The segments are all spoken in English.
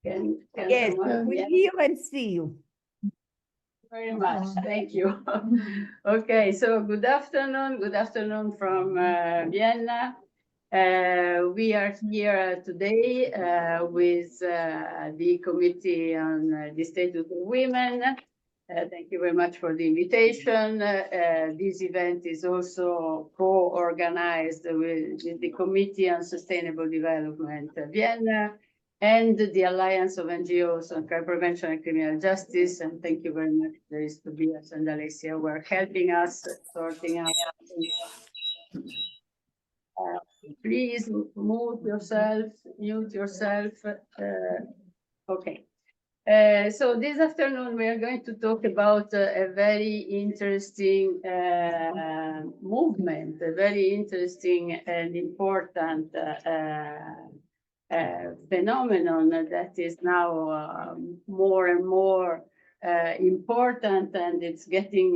Yes, we hear and see you. Very much. Thank you. Okay, so good afternoon. Good afternoon from Vienna. We are here today with the Committee on the Status of Women. Thank you very much for the invitation. This event is also co-organized with the Committee on Sustainable Development Vienna and the Alliance of NGOs on Crime Prevention and Criminal Justice. And thank you very much, there is Tobias and Alessia, who are helping us sorting out. Please mute yourself. Okay. So this afternoon we are going to talk about a very interesting movement, a very interesting and important phenomenon that is now more and more important, and it's getting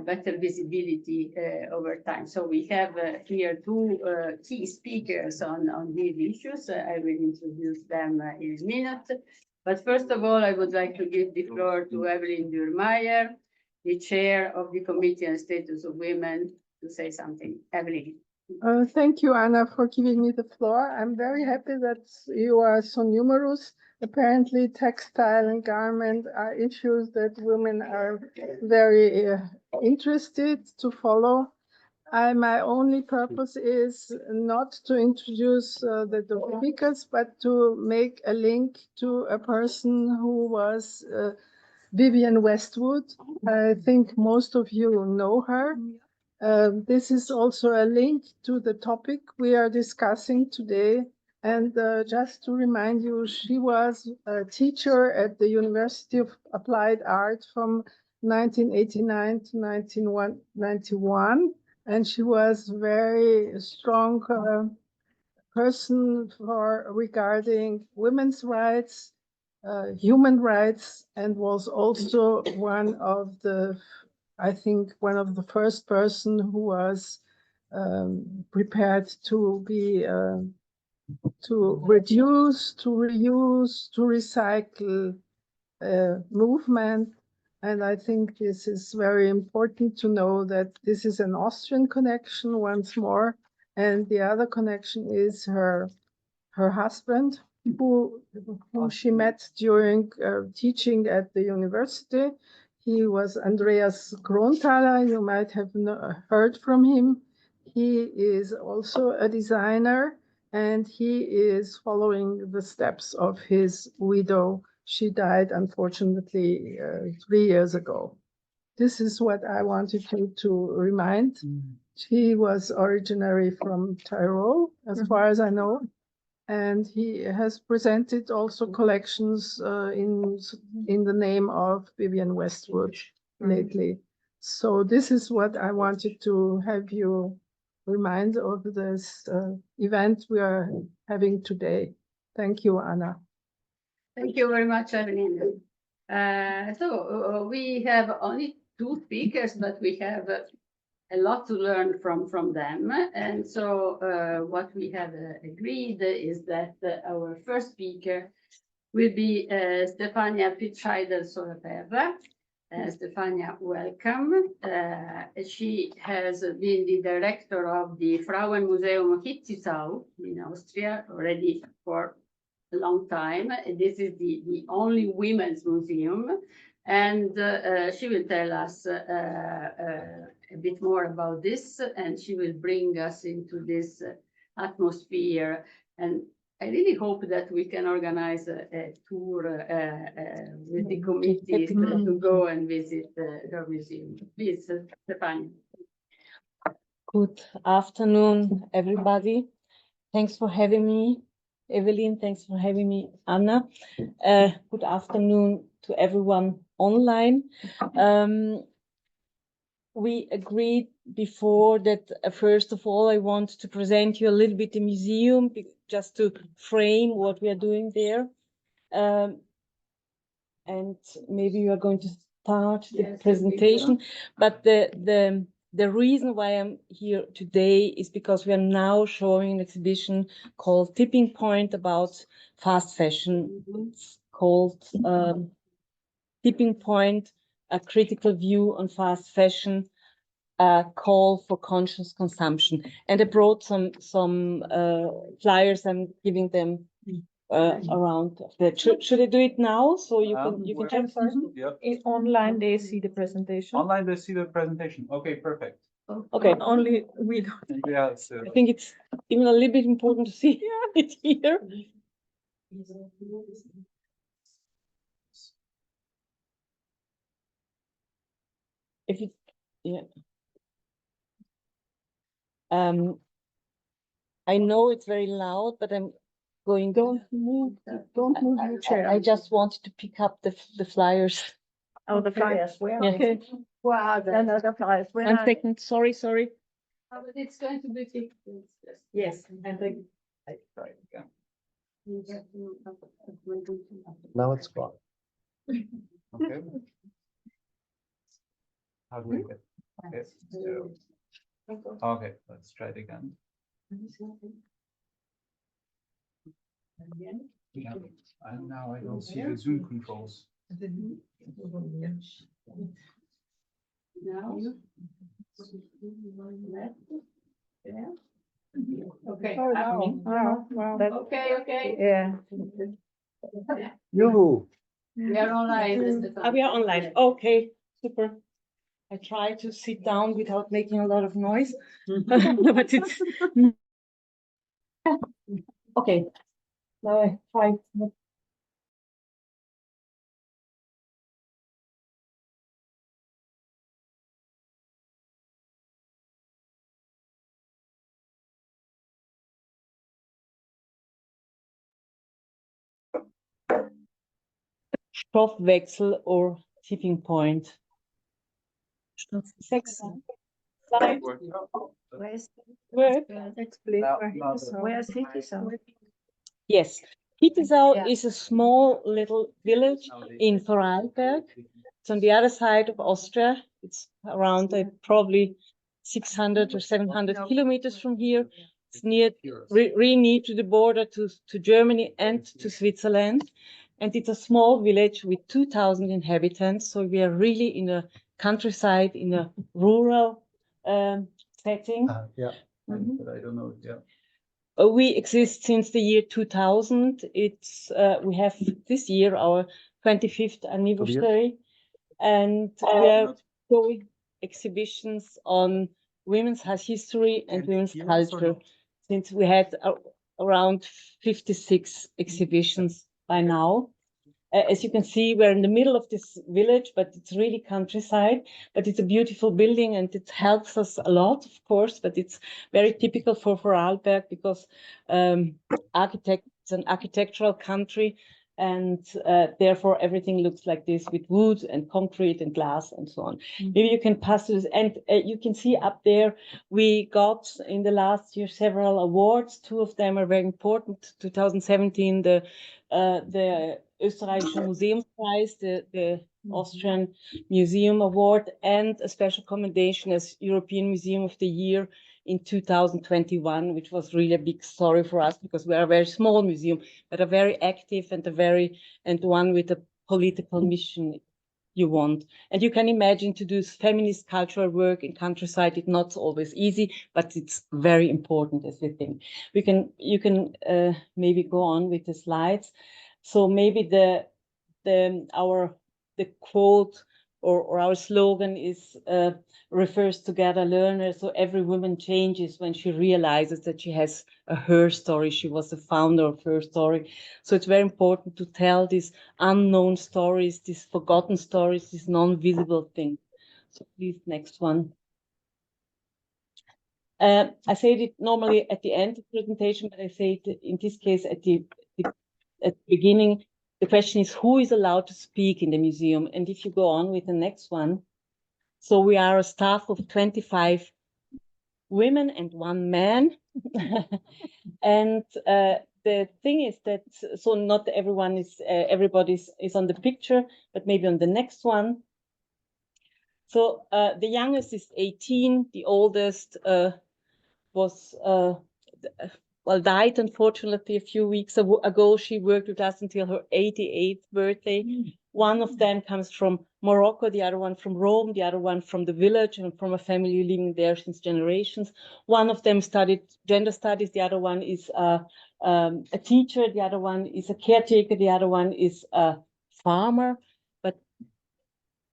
better visibility over time. So we have here two key speakers on these issues. I will introduce them in a minute. But first of all, I would like to give the floor to Evelyn Durmeyer, the chair of the Committee on Status of Women, to say something. Evelyn. Thank you, Anna, for giving me the floor. I'm very happy that you are so numerous. Apparently, textile and garment are issues that women are very interested to follow. My only purpose is not to introduce the speakers, but to make a link to a person who was Vivienne Westwood. I think most of you know her. This is also a link to the topic we are discussing today. And just to remind you, she was a teacher at the University of Applied Art from 1989 to 1991. And she was a very strong person regarding women's rights, human rights, and was also one of the first person who was prepared to be to reduce, to reuse, to recycle movement. And I think this is very important to know that this is an Austrian connection once more. And the other connection is her husband, who she met during teaching at the university. He was Andreas Kronthaler. You might have heard from him. He is also a designer, and he is following the steps of his widow. She died, unfortunately, 3 years ago. This is what I wanted you to remind. She was originally from Tyrol, as far as I know, and he has presented also collections in the name of Vivienne Westwood lately. So this is what I wanted to have you remind of this event we are having today. Thank you, Anna. Thank you very much, Evelyn. So we have only two speakers, but we have a lot to learn from them. And so what we have agreed is that our first speaker will be Stefania Pitscheider-Solaterra. Stefania, welcome. She has been the director of the Frauenmuseum Hitzisau in Austria already for a long time. This is the only women's museum, and she will tell us a bit more about this, and she will bring us into this atmosphere. And I really hope that we can organize a tour with the committees to go and visit her museum. Please, Stefania. Good afternoon, everybody. Thanks for having me, Evelyn. Thanks for having me, Anna. Good afternoon to everyone online. We agreed before that first of all, I want to present you a little bit the museum, just to frame what we are doing there. And maybe you are going to start the presentation, but the the reason why I'm here today is because we are now showing an exhibition called Tipping Point about fast fashion. It's called Tipping Point, a critical view on fast fashion, a call for conscious consumption. And I brought some flyers. I'm giving them around. Should I do it now so you can check? Yep. Online, they see the presentation. Online, they see the presentation. Okay, perfect. Okay. Only we don't. Yeah, so I think it's even a little bit important to see it here. If it, yeah. I know it's very loud, but I'm going. Don't move your chair. I just wanted to pick up the flyers. Oh, the flyers. Where? Yeah. Okay. Wow, the flyers. Where One are- second. Sorry. But it's going to be fixed. Yes, I think. right, yeah. Now it's gone. Okay. How do we get? Okay, so, okay, let's try it again. Yeah, and now I don't see the Zoom controls. Now. Okay. Oh, wow. Wow. That- Okay. Yeah. Yoo-hoo. We are online. We are online. Okay, super. I try to sit down without making a lot of noise, but it's okay. Now I try. Stoffwechsel or tipping point. Six. Slide. Where's Word. explain Now- where now it is? the- Where's it is? Yes. Hittisau is a small little village in Vorarlberg. It's on the other side of Austria. It's around probably 600 or 700 kilometers from here. It's near, really near to the border to Germany and to Switzerland. And it's a small village with 2,000 inhabitants. So we are really in a countryside, in a rural setting. Yeah. But I don't know, yeah. We exist since the year 2000. It's we have this year our 25th anniversary, and we are doing exhibitions on women's history and women's culture. Since we had around 56 exhibitions by now. As you can see, we're in the middle of this village, but it's really countryside. But it's a beautiful building and it helps us a lot, of course. But it's very typical for Vorarlberg because it's an architectural country. And therefore, everything looks like this with wood and concrete and glass and so on. Maybe you can pass this. And you can see up there, we got in the last year several awards. Two of them are very important. 2017, the Österreichische Museumspreis, the Austrian Museum Award, and a special commendation as European Museum of the Year in 2021, which was really a big story for us because we are a very small museum, but a very active and one with a political mission you want. And you can imagine to do feminist cultural work in countryside, it's not always easy, but it's very important as we think. You can maybe go on with the slides. So maybe the quote or our slogan is refers to gather learners. So every woman changes when she realizes that she has her story. She was the founder of her story. So it's very important to tell these unknown stories, these forgotten stories, these non-visible things. So please, next one. I say it normally at the end of the presentation, but I say it in this case at the beginning. The question is, who is allowed to speak in the museum? And if you go on with the next one, so we are a staff of 25 women and 1 man. And the thing is that, so not everybody is on the picture, but maybe on the next one. So the youngest is 18, the oldest was died unfortunately a few weeks ago. She worked with us until her 88th birthday. One of them comes from Morocco, the other one from Rome, the other one from the village and from a family living there since generations. One of them studied gender studies, the other one is a teacher, the other one is a caretaker, the other one is a farmer. But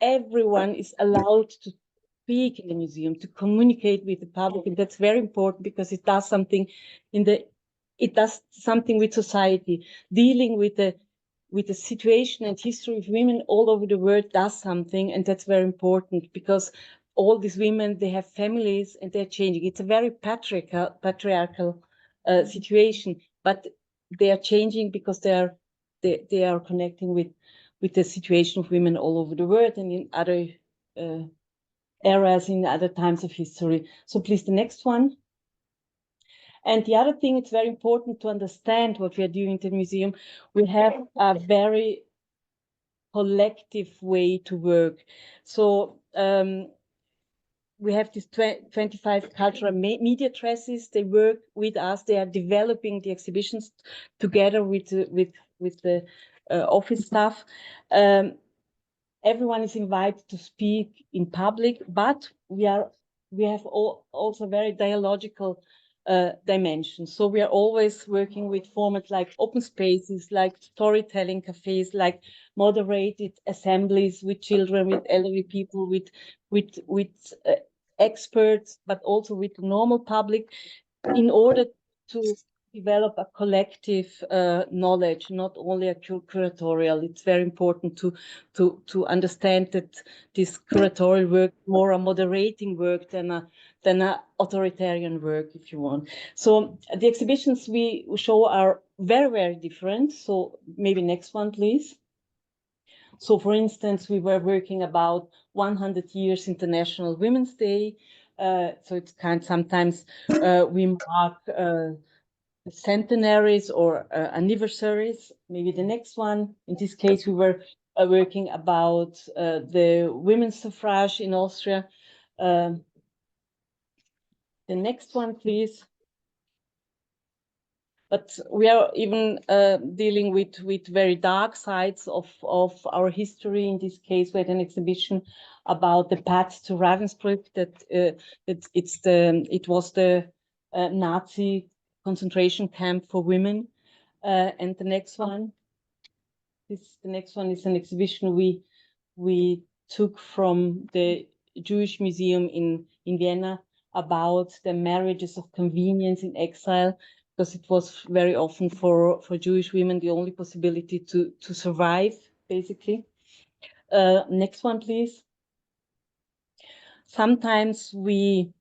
everyone is allowed to speak in the museum, to communicate with the public, and that's very important because it does something with society. Dealing with the situation and history of women all over the world does something, and that's very important because all these women, they have families and they're changing. It's a very patriarchal situation, but they are changing because they are connecting with the situation of women all over the world and in other eras, in other times of history. So please, the next one. And the other thing, it's very important to understand what we are doing in the museum. We have a very collective way to work. So we have these 25 cultural media dresses. They work with us. They are developing the exhibitions together with the office staff. Everyone is invited to speak in public, but we have also very dialogical dimensions. So we are always working with formats like open spaces, like storytelling cafes, like moderated assemblies with children, with elderly people, with experts, but also with the normal public, in order to develop a collective knowledge, not only a curatorial. It's very important to understand that this curatorial work more a moderating work than a authoritarian work, if you want. So the exhibitions we show are very, very different. So maybe next one, please. So for instance, we were working about 100 years International Women's Day. So it's sometimes we mark centenaries or anniversaries. Maybe the next one. In this case, we were working about the women's suffrage in Austria. The next one, please. But we are even dealing with very dark sides of our history. In this case, we had an exhibition about the path to Ravensbrück. It was the Nazi concentration camp for women. And the next one is an exhibition we took from the Jewish Museum in Vienna about the marriages of convenience in exile, because it was very often for Jewish women the only possibility to survive, basically. Next one, please. Sometimes we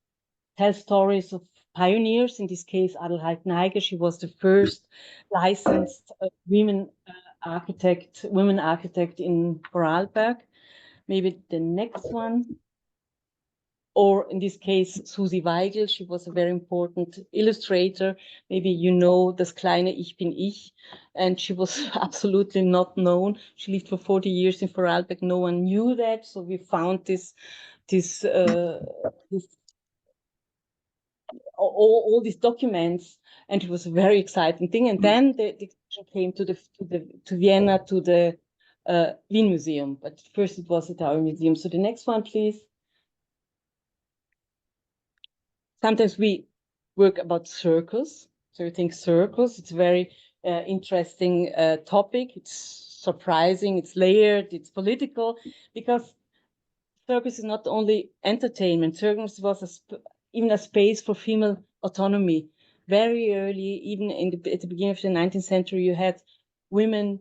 tell stories of pioneers. In this case, Adelheid Neiger. She was the first licensed women architect in Vorarlberg. Maybe the next one. Or in this case, Susi Weigel. She was a very important illustrator. Maybe you know Das kleine Ich bin ich. And she was absolutely not known. She lived for 40 years in Vorarlberg. No one knew that. So we found all these documents, and it was a very exciting thing. And then the exhibition came to Vienna, to the Wien Museum. But first it was at our museum. So the next one, please. Sometimes we work about circles. So you think circles, it's a very interesting topic. It's surprising, it's layered, it's political, because circus is not only entertainment. Circus was even a space for female autonomy. Very early, even at the beginning of the 19th century, you had women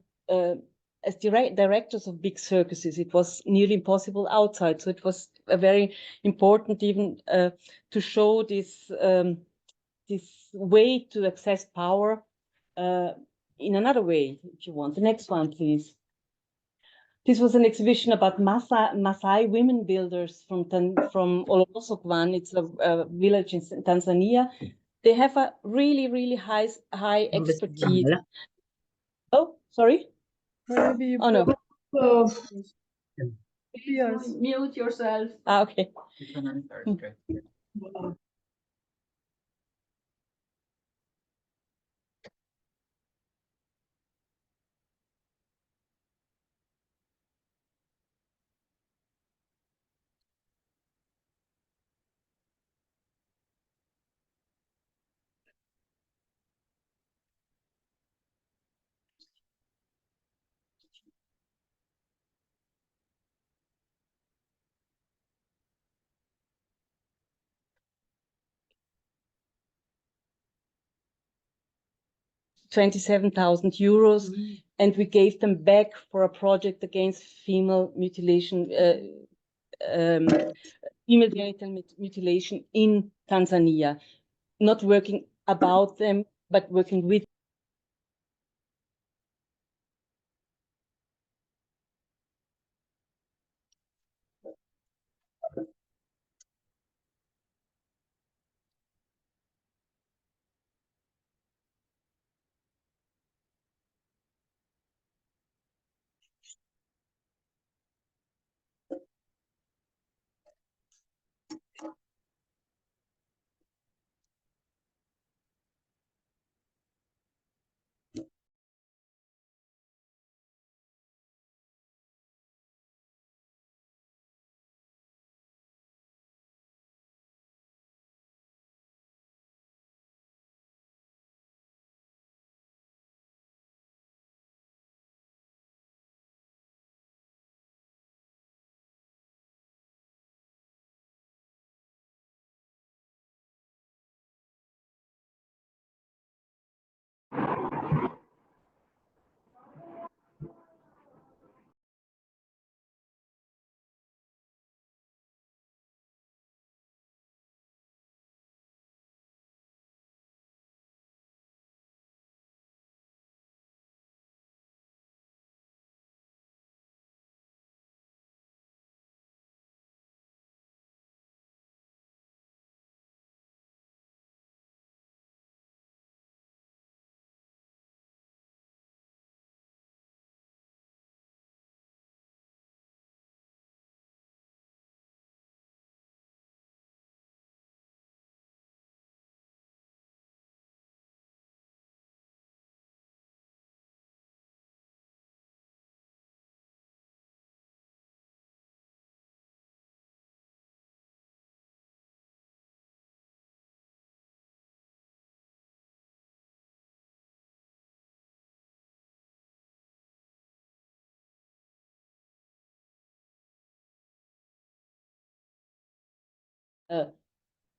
as directors of big circuses. It was nearly impossible outside. So it was a very important even to show this way to access power in another way, if you want. The next one, please. This was an exhibition about Maasai women builders from Olorosokwan. It's a village in Tanzania. They have a really, really high expertise. Oh, sorry. Maybe Oh no. Yes. Mute yourself. Ah, okay. You can restart, okay. €27,000, and we gave them back for a project against female mutilation, female genital mutilation in Tanzania. Not working about them, but working with.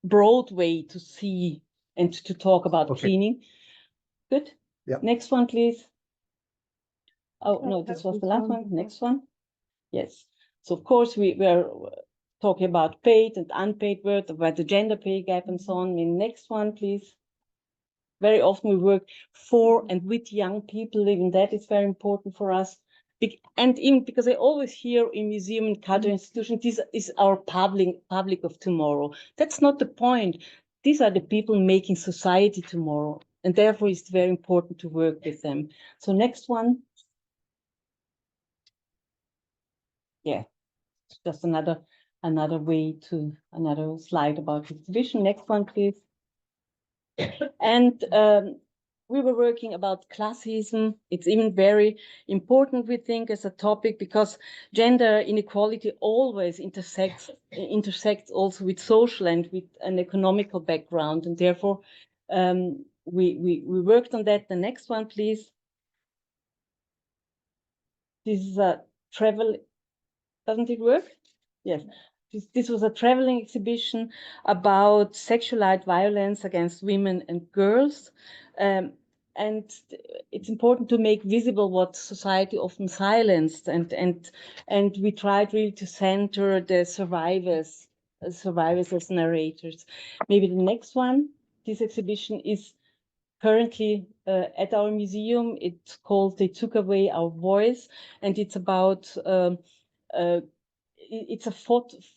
Broad way to see and to talk about cleaning. Good. Yeah. Next one, please. Oh, no, this was the last one. Next one. Yes. So, of course, we were talking about paid and unpaid work, about the gender pay gap and so on. And next one, please. Very often we work for and with young people. Even that is very important for us. And even because I always hear in museum and cultural institutions, this is our public of tomorrow. That's not the point. These are the people making society tomorrow. And therefore it's very important to work with them. So next one. Yeah, just another way to another slide about the exhibition. Next one, please. And we were working about classism. It's even very important, we think, as a topic, because gender inequality always intersects also with social and with an economical background. And therefore, we worked on that. The next one, please. This is a travel, doesn't it work? Yes. This was a traveling exhibition about sexualized violence against women and girls. And it's important to make visible what society often silenced. And we tried really to center the survivors as narrators. Maybe the next one. This exhibition is currently at our museum. It's called They Took Away Our Voice, and it's about it's a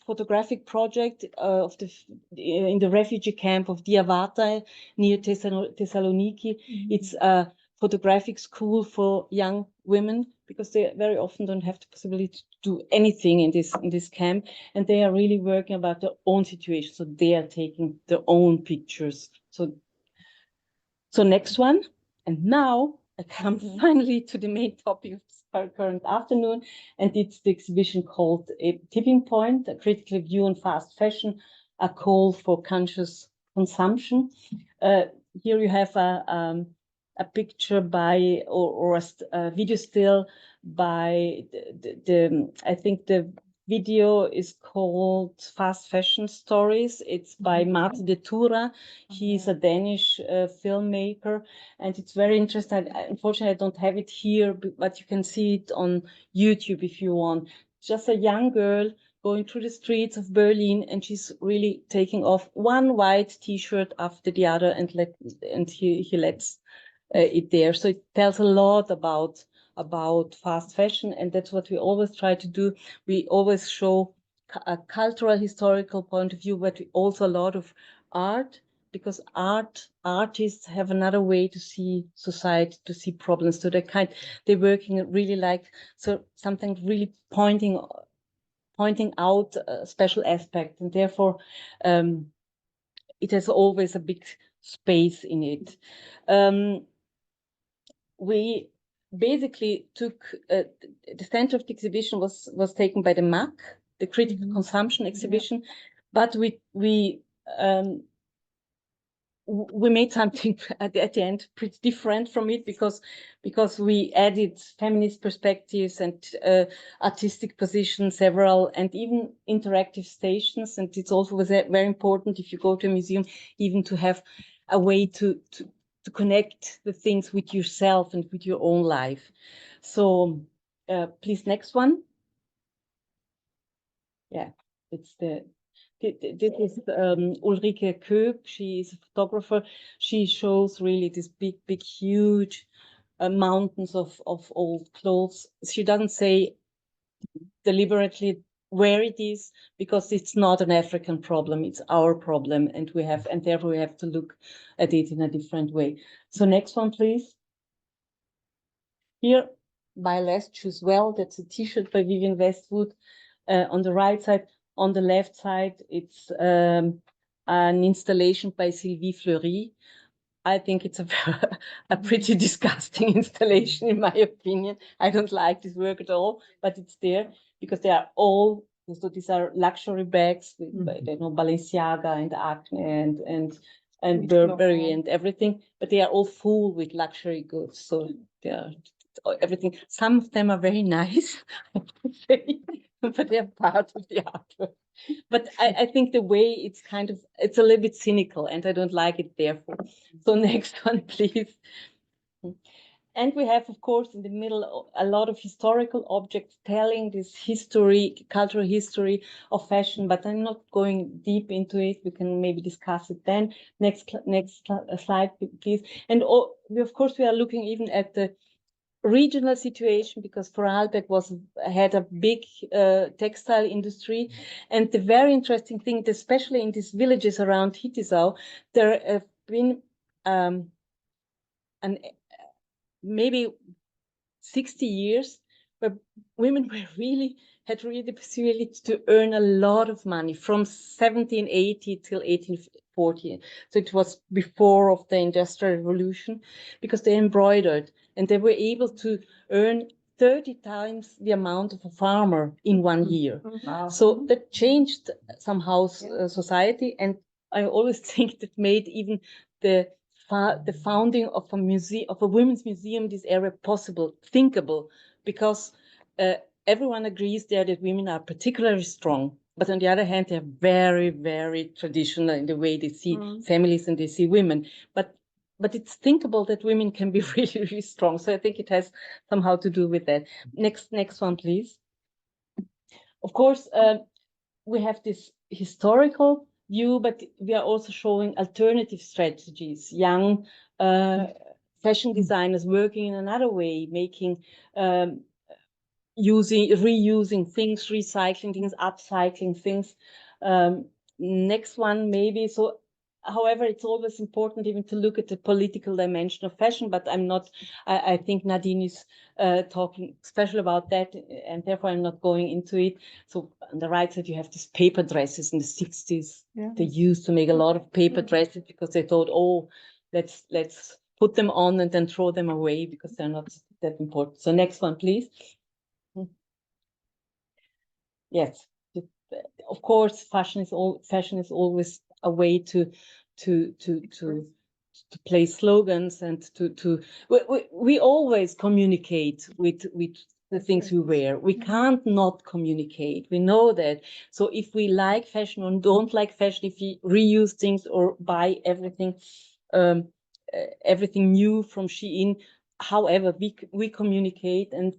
photographic project in the refugee camp of Diavata near Thessaloniki. It's a photographic school for young women, because they very often don't have the possibility to do anything in this camp, and they are really working about their own situation. So they are taking their own pictures. So next one, and now I come finally to the main topic of our current afternoon, and it's the exhibition called A Tipping Point: A Critical View on Fast Fashion, a Call for Conscious Consumption. Here you have a picture by, or a video still by I think the video is called Fast Fashion Stories. It's by Martin de Tura. He's a Danish filmmaker, and it's very interesting. Unfortunately, I don't have it here, but you can see it on YouTube if you want. Just a young girl going through the streets of Berlin, and she's really taking off one white T-shirt after the other, and he lets it there. So it tells a lot about fast fashion, and that's what we always try to do. We always show a cultural, historical point of view, but also a lot of art, because artists have another way to see society, to see problems. So they're working really like something really pointing out a special aspect, and therefore it has always a big space in it. We basically took the center of the exhibition was taken by the MAC, the Critical Consumption Exhibition, but we made something at the end pretty different from it, because we added feminist perspectives and artistic positions, several, and even interactive stations. And it's also very important, if you go to a museum, even to have a way to connect the things with yourself and with your own life. So please, next one. Yeah, it's this is Ulrike Köb. She is a photographer. She shows really this big, huge mountains of old clothes. She doesn't say deliberately where it is, because it's not an African problem, it's our problem, and therefore we have to look at it in a different way. So next one, please. Here, by Les Choose Well, that's a T-shirt by Vivienne Westwood. On the right side, on the left side, it's an installation by Sylvie Fleury. I think it's a pretty disgusting installation, in my opinion. I don't like this work at all, but it's there because they are all, so these are luxury bags with, you know, Balenciaga and Acne and Burberry and everything, but they are all full with luxury goods. So they are everything. Some of them are very nice, I would say, but they're part of the artwork. But I think the way it's it's a little bit cynical, and I don't like it, therefore. So next one, please. And we have, of course, in the middle, a lot of historical objects telling this history, cultural history of fashion, but I'm not going deep into it. We can maybe discuss it then. Next slide, please. And of course, we are looking even at the regional situation, because Vorarlberg had a big textile industry, and the very interesting thing, especially in these villages around Hittisau, there have been maybe 60 years where women had really the possibility to earn a lot of money from 1780 till 1840. So it was before of the Industrial Revolution, because they embroidered, and they were able to earn 30 times the amount of a farmer in 1 year. Wow. So that changed somehow society, and I always think that made even the founding of a women's museum, this area, possible, thinkable, because everyone agrees there that women are particularly strong. But on the other hand, they're very, very traditional in the way they see families and they see women. But it's thinkable that women can be really, really strong. So I think it has somehow to do with that. Next one, please. Of course, we have this historical view, but we are also showing alternative strategies, young fashion designers working in another way, making, reusing things, recycling things, upcycling things. Next one, maybe. So however, it's always important even to look at the political dimension of fashion, but I'm not, I think Nadine is talking special about that, and therefore I'm not going into it. So on the right side, you have these paper dresses in the 60s. Yeah. They used to make a lot of paper dresses because they thought, oh, let's put them on and then throw them away because they're not that important. So next one, please. Yes, of course, fashion is always a way to play slogans and we always communicate with the things we wear. We can't not communicate. We know that. So if we like fashion or don't like fashion, if we reuse things or buy everything, everything new from Shein, however, we communicate, and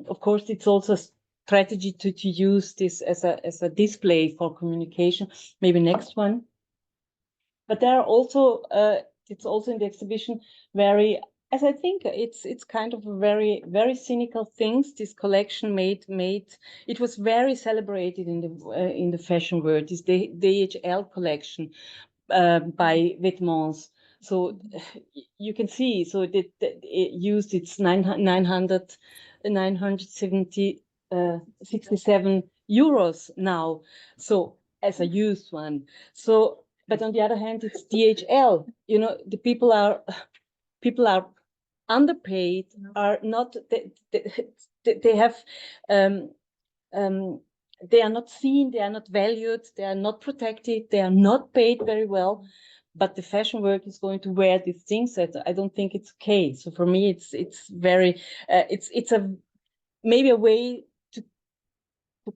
of course, it's also a strategy to use this as a display for communication. Maybe next one. But there are also it's also in the exhibition very, as I think it's kind of a very cynical things. This collection made it was very celebrated in the fashion world. This DHL collection by Vetements. So you can see, so it used its 967 euros now. So as a used one. So, but on the other hand, it's DHL. You know, the people are underpaid, are not, they have, they are not seen, they are not valued, they are not protected, they are not paid very well. But the fashion world is going to wear these things that I don't think it's okay. So for me, it's very, it's a maybe a way to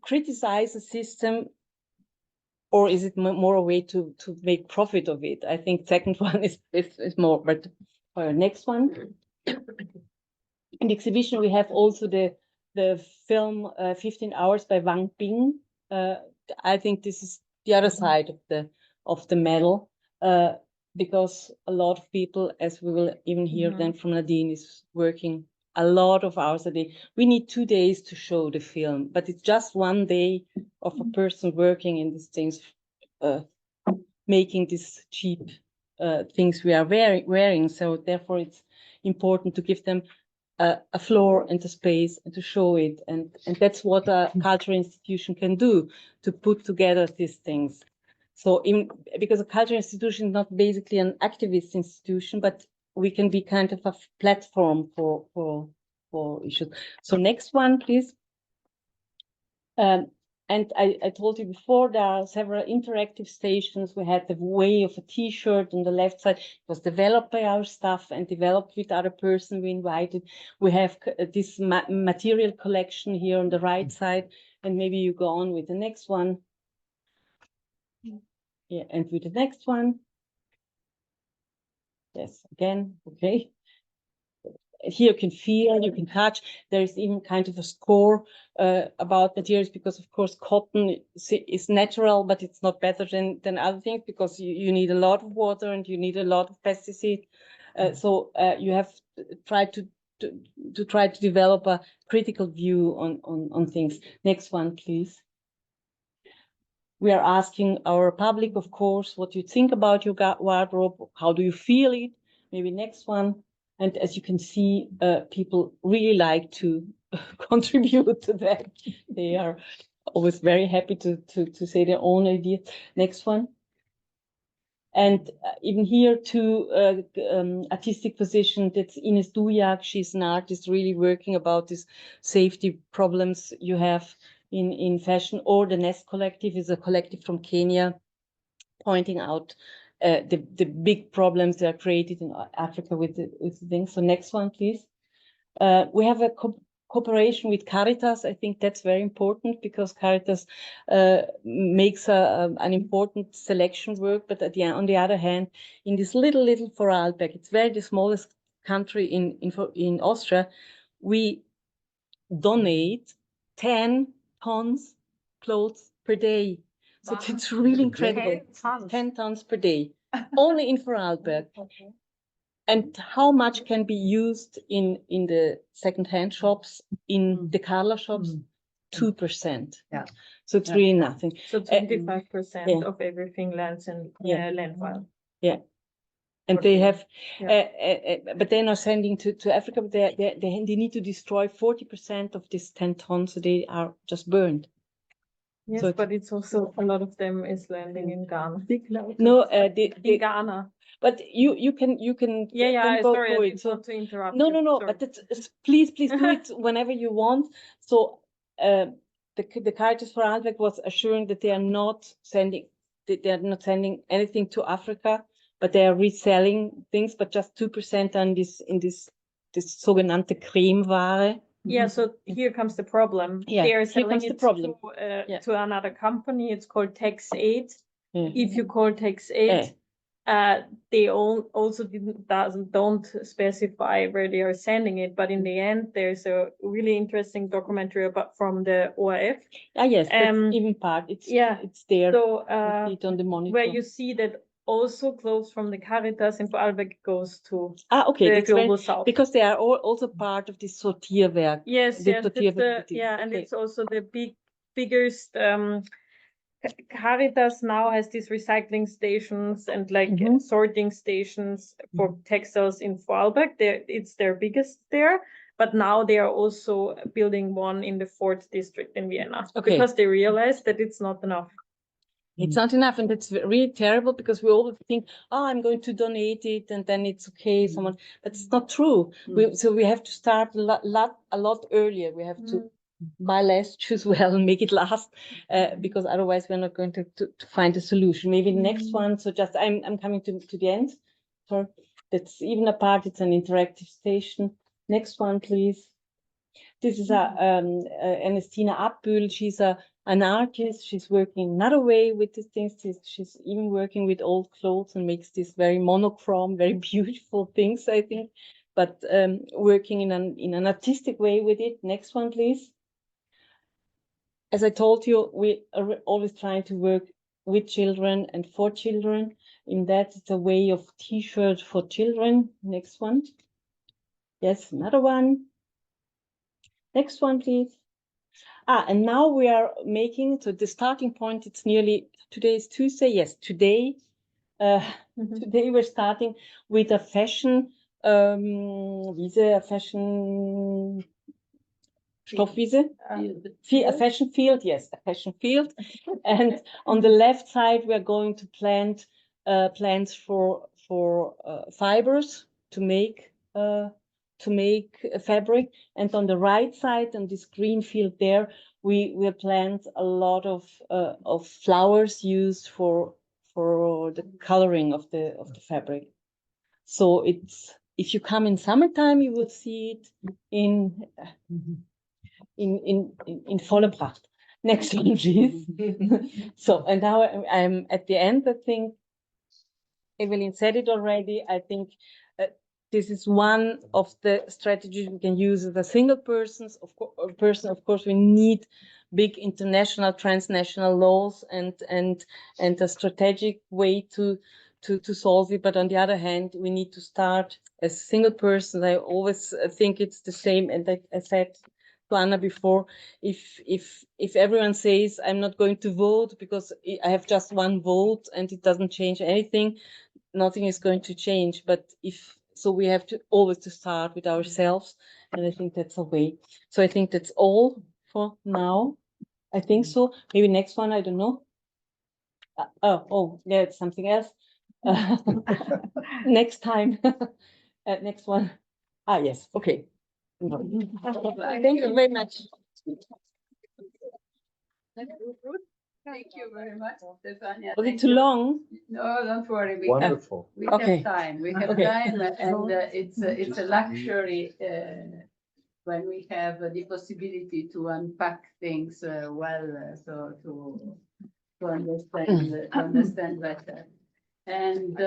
criticize a system, or is it more a way to make profit of it? I think second one is more. But for our next one, in the exhibition we have also the film 15 Hours by Wang Bing. I think this is the other side of the medal, because a lot of people, as we will even hear then from Nadine, is working a lot of hours a day. We need 2 days to show the film, but it's just 1 day of a person working in these things, making these cheap things we are wearing. So therefore it's important to give them a floor and a space and to show it. And that's what a cultural institution can do, to put together these things. So because a cultural institution is not basically an activist institution, but we can be kind of a platform for issues. So next one, please. And I told you before, there are several interactive stations. We had the way of a T-shirt on the left side. It was developed by our staff and developed with other person we invited. We have this material collection here on the right side. And maybe you go on with the next one. Yeah, and with the next one. Yes, again, okay. Here you can feel, you can touch. There is even kind of a score about materials, because of course cotton is natural, but it's not better than other things, because you need a lot of water and you need a lot of pesticide. So you have tried to try to develop a critical view on things. Next one, please. We are asking our public, of course, what you think about your wardrobe. How do you feel it? Maybe next one. And as you can see, people really like to contribute to that. They are always very happy to say their own idea. Next one. And even here too, artistic position, that's Ines Dujak. She's an artist really working about these safety problems you have in fashion. Or the Nest Collective is a collective from Kenya, pointing out the big problems that are created in Africa with the things. So next one, please. We have a cooperation with Caritas. I think that's very important, because Caritas makes an important selection work. But on the other hand, in this little Vorarlberg, it's the smallest country in Austria, we donate 10 tons clothes per day. So it's really incredible. 10 tons per day, only in Vorarlberg. And how much can be used in the second-hand shops, in the Carla shops? 2%. Yeah. So it's really nothing. So 25% yeah. of everything lands in landfill. And they have, Yeah. but they're not sending to Africa, but they need to destroy 40% of this 10 tons, so they are just burned. Yes, So but it's also a lot of them is landing in Ghana. No, In Ghana. but you can Yeah. go Sorry, for I it. didn't So want to interrupt. no, you. Sorry. but please do it whenever you want. So the Caritas for Handwerk was assuring that they are not sending anything to Africa, but they are reselling things, but just 2% on this sogenannte Cremeware. Yeah, so here comes the problem. Yeah, they are here selling comes the it problem. to another company. It's called Tax Aid. Yeah. If you call Tax Aid, they also don't specify where they are sending it. But in the end, there's a really interesting documentary from the ORF. Yes, that's even part. It's there. So you see it on the monitor. where you see that also clothes from the Caritas in Vorarlberg goes to okay, the global south. Because they are also part of this Sortierwerk. Yes, and it's also the biggest Caritas now has these recycling stations and sorting stations for textiles in Vorarlberg. It's their biggest there, but now they are also building one in the 4th district in Vienna because they realize that it's not enough. It's not enough, and it's really terrible because we always think, I'm going to donate it, and then it's okay. But it's not true. So we have to start a lot earlier. We have to buy less, choose well, and make it last, because otherwise we're not going to find a solution. Maybe the next one. So just I'm coming to the end. So that's even a part. It's an interactive station. Next one, please. This is Ernestina Abbühl. She's an artist. She's working another way with these things. She's even working with old clothes and makes these very monochrome, very beautiful things, I think, but working in an artistic way with it. Next one, please. As I told you, we are always trying to work with children and for children. In that, it's a way of T-shirt for children. Next one. Yes, another one. Next one, please. And now we are making, so the starting point, it's today is Tuesday. Yes, today we're starting with a fashion, Stoffwiese? A fashion field, yes, a fashion field. And on the left side, we are going to plant plants for fibers to make fabric. And on the right side, on this green field there, we will plant a lot of flowers used for the coloring of the fabric. So if you come in summertime, you will see it in volle Pracht. Next one, please. So, and now I'm at the end. I think Evelyn said it already. I think this is one of the strategies we can use as a single person. Of course, we need big international, transnational laws and a strategic way to solve it. But on the other hand, we need to start as a single person. I always think it's the same. And I said to Anna before, if everyone says I'm not going to vote because I have just one vote and it doesn't change anything, nothing is going to change. But so we have to always start with ourselves, and I think that's a way. So I think that's all for now. I think so. Maybe next one, I don't know. Yeah, it's something else. Next time. Next one. Yes. Okay. Thank you very much. Thank you very much, Stefania. Was it too long? No, don't worry. Wonderful. We have time. We have time, and it's a luxury when we have the possibility to unpack things well, so to understand better. And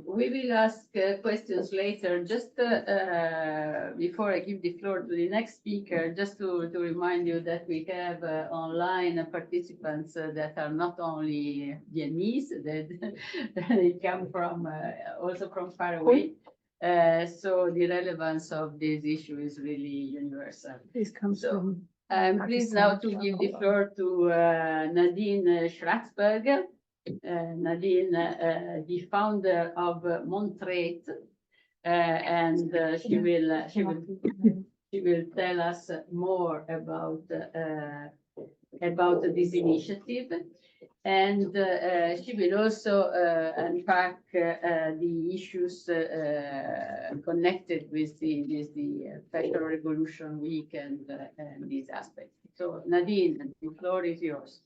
we will ask questions later. Just before I give the floor to the next speaker, just to remind you that we have online participants that are not only Viennese, that they come from also from far away. So the relevance of this issue is really universal. This comes from I'm pleased now to give the floor to Nadine Schratzberger. Nadine, the founder of Montrate, and she will tell us more about this initiative, and she will also unpack the issues connected with the Fashion Revolution Week and these aspects. So Nadine, the floor is yours.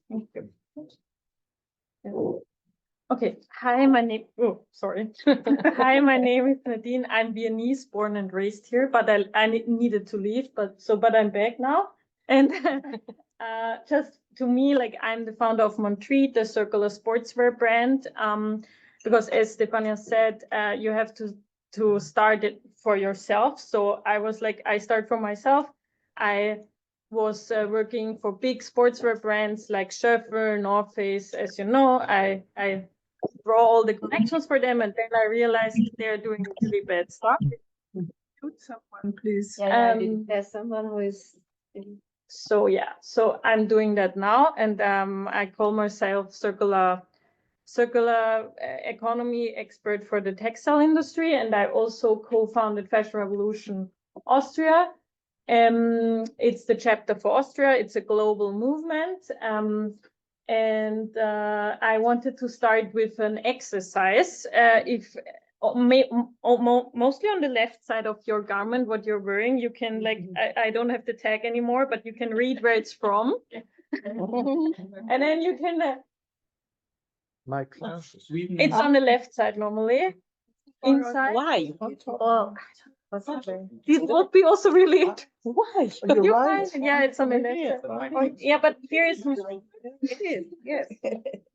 Okay. Hi, my name. Oh, sorry. Hi, my name is Nadine. I'm Viennese, born and raised here, but I needed to leave. But I'm back now. And just to me, like I'm the founder of Montreat, the circular sportswear brand. Because as Stefania said, you have to start it for yourself. So I was like, I start for myself. I was working for big sportswear brands like Schöffer, North Face. As you know, I draw all the connections for them, and then I realized they're doing really bad stuff. Could someone please? There's someone who is. So yeah, so I'm doing that now, and I call myself circular economy expert for the textile industry, and I also co-founded Fashion Revolution Austria. It's the chapter for Austria. It's a global movement. And I wanted to start with an exercise. Mostly on the left side of your garment, what you're wearing, you can I don't have the tag anymore, but you can read where it's from. And then you can, My class. it's on the left side normally. Inside. Why? Oh, this would be also really. Why? You're You right. find- yeah, it's on the left side. Yeah, but here's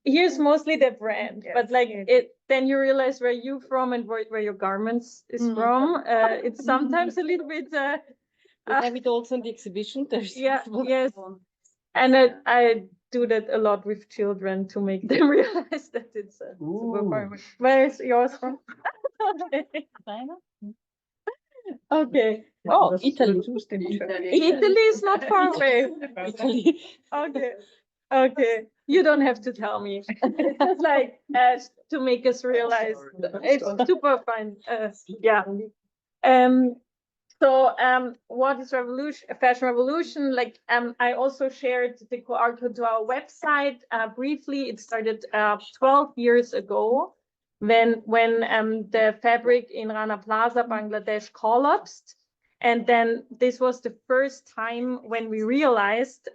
here's mostly the brand, but like then you realize where you from and where your garments is from. It's sometimes a little bit. We have it also in the exhibition. There's Yes, and I do that a lot with children to make them realize that it's super far. Where is yours from? Okay. Oh, Italy. Italy is not far away. Italy. Okay. You don't have to tell me. It's just like to make us realize it's super fun. Yeah. So what is fashion revolution? Like I also shared the QR code to our website briefly. It started 12 years ago when the fabric in Rana Plaza, Bangladesh collapsed. And then this was the first time when we realized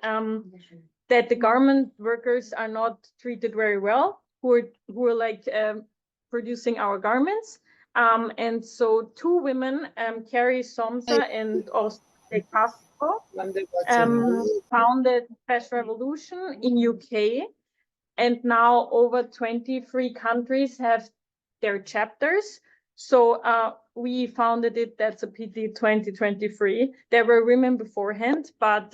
that the garment workers are not treated very well, who are like producing our garments. And so two women, Carrie Somsa and also De Castro, founded Fashion Revolution in UK. And now over 23 countries have their chapters. So we founded it, that's a PT 2023. There were women beforehand, but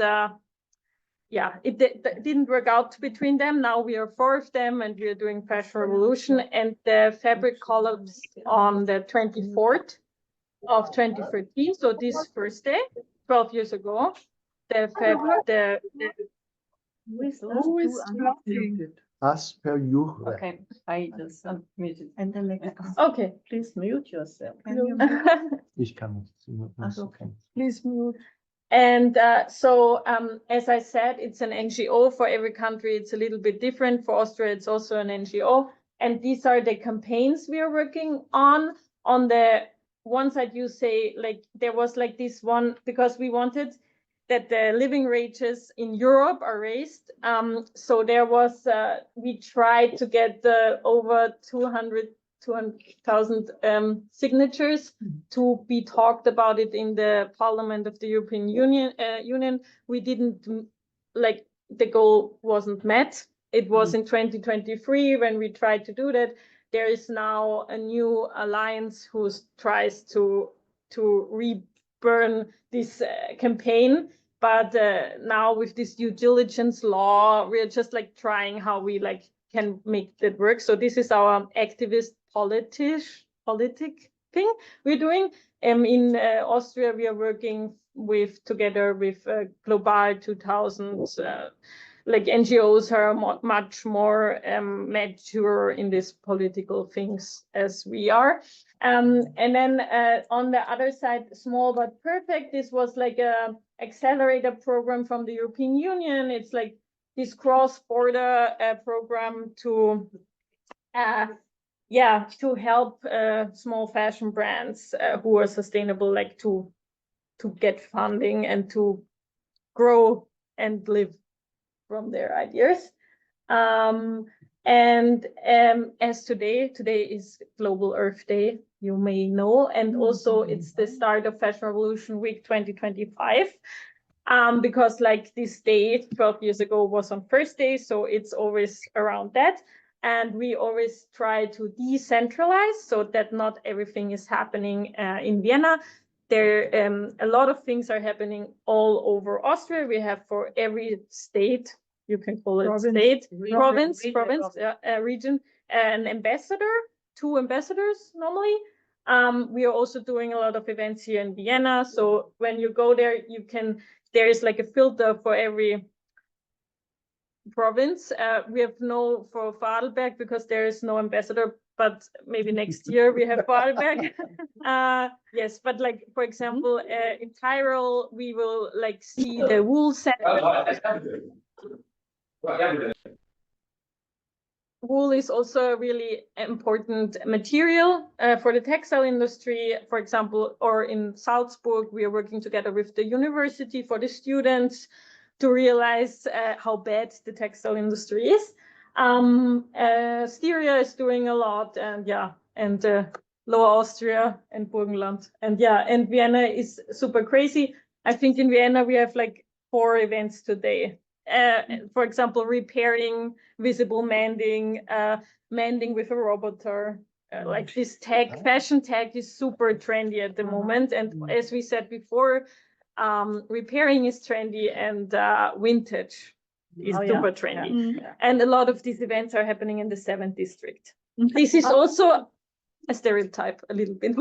yeah, it didn't work out between them. Now we are 4 of them and we are doing Fashion Revolution, and the fabric collapsed on the 24th of 2013. So this first day, 12 years ago, Who is talking? As per usual. Okay, I just unmuted. And the next. Okay. Please mute yourself. Ich kann nicht. Okay. Please mute. And so, as I said, it's an NGO. For every country, it's a little bit different. For Austria, it's also an NGO. And these are the campaigns we are working on. On the one side, you say, like, there was like this one, because we wanted that the living wages in Europe are raised. So there was, we tried to get over 200,000 signatures to be talked about it in the Parliament of the European Union. We didn't, like, the goal wasn't met. It was in 2023 when we tried to do that. There is now a new alliance who tries to reburn this campaign. But now with this due diligence law, we're just like trying how we like can make that work. So this is our activist politic thing we're doing. In Austria, we are working together with Global 2000, like NGOs are much more mature in these political things as we are. And then on the other side, Small But Perfect, this was like a accelerator program from the European Union. It's like this cross-border program to to help small fashion brands who are sustainable, like to get funding and to grow and live from their ideas. As today is Global Earth Day, you may know, and also it's the start of Fashion Revolution Week 2025. Because like this day 12 years ago was on Thursday, so it's always around that. And we always try to decentralize so that not everything is happening in Vienna. There, a lot of things are happening all over Austria. We have for every state, you can call it state, province, region, an ambassador, 2 ambassadors normally. We are also doing a lot of events here in Vienna. So when you go there, there is like a filter for every province. We have no for Vorarlberg because there is no ambassador, but maybe next year we have Vorarlberg. Yes, but like for example, in Tyrol, we will like see the wool center. Wool is also a really important material for the textile industry, for example, or in Salzburg, we are working together with the university for the students to realize how bad the textile industry is. Styria is doing a lot, and Lower Austria and Burgenland. And Vienna is super crazy. I think in Vienna we have like 4 events today. For example, repairing, visible mending, mending with a roboter. Like this tech, fashion tech is super trendy at the moment. And as we said before, repairing is trendy and vintage is super trendy. And a lot of these events are happening in the 7th district. This is also a stereotype a little bit.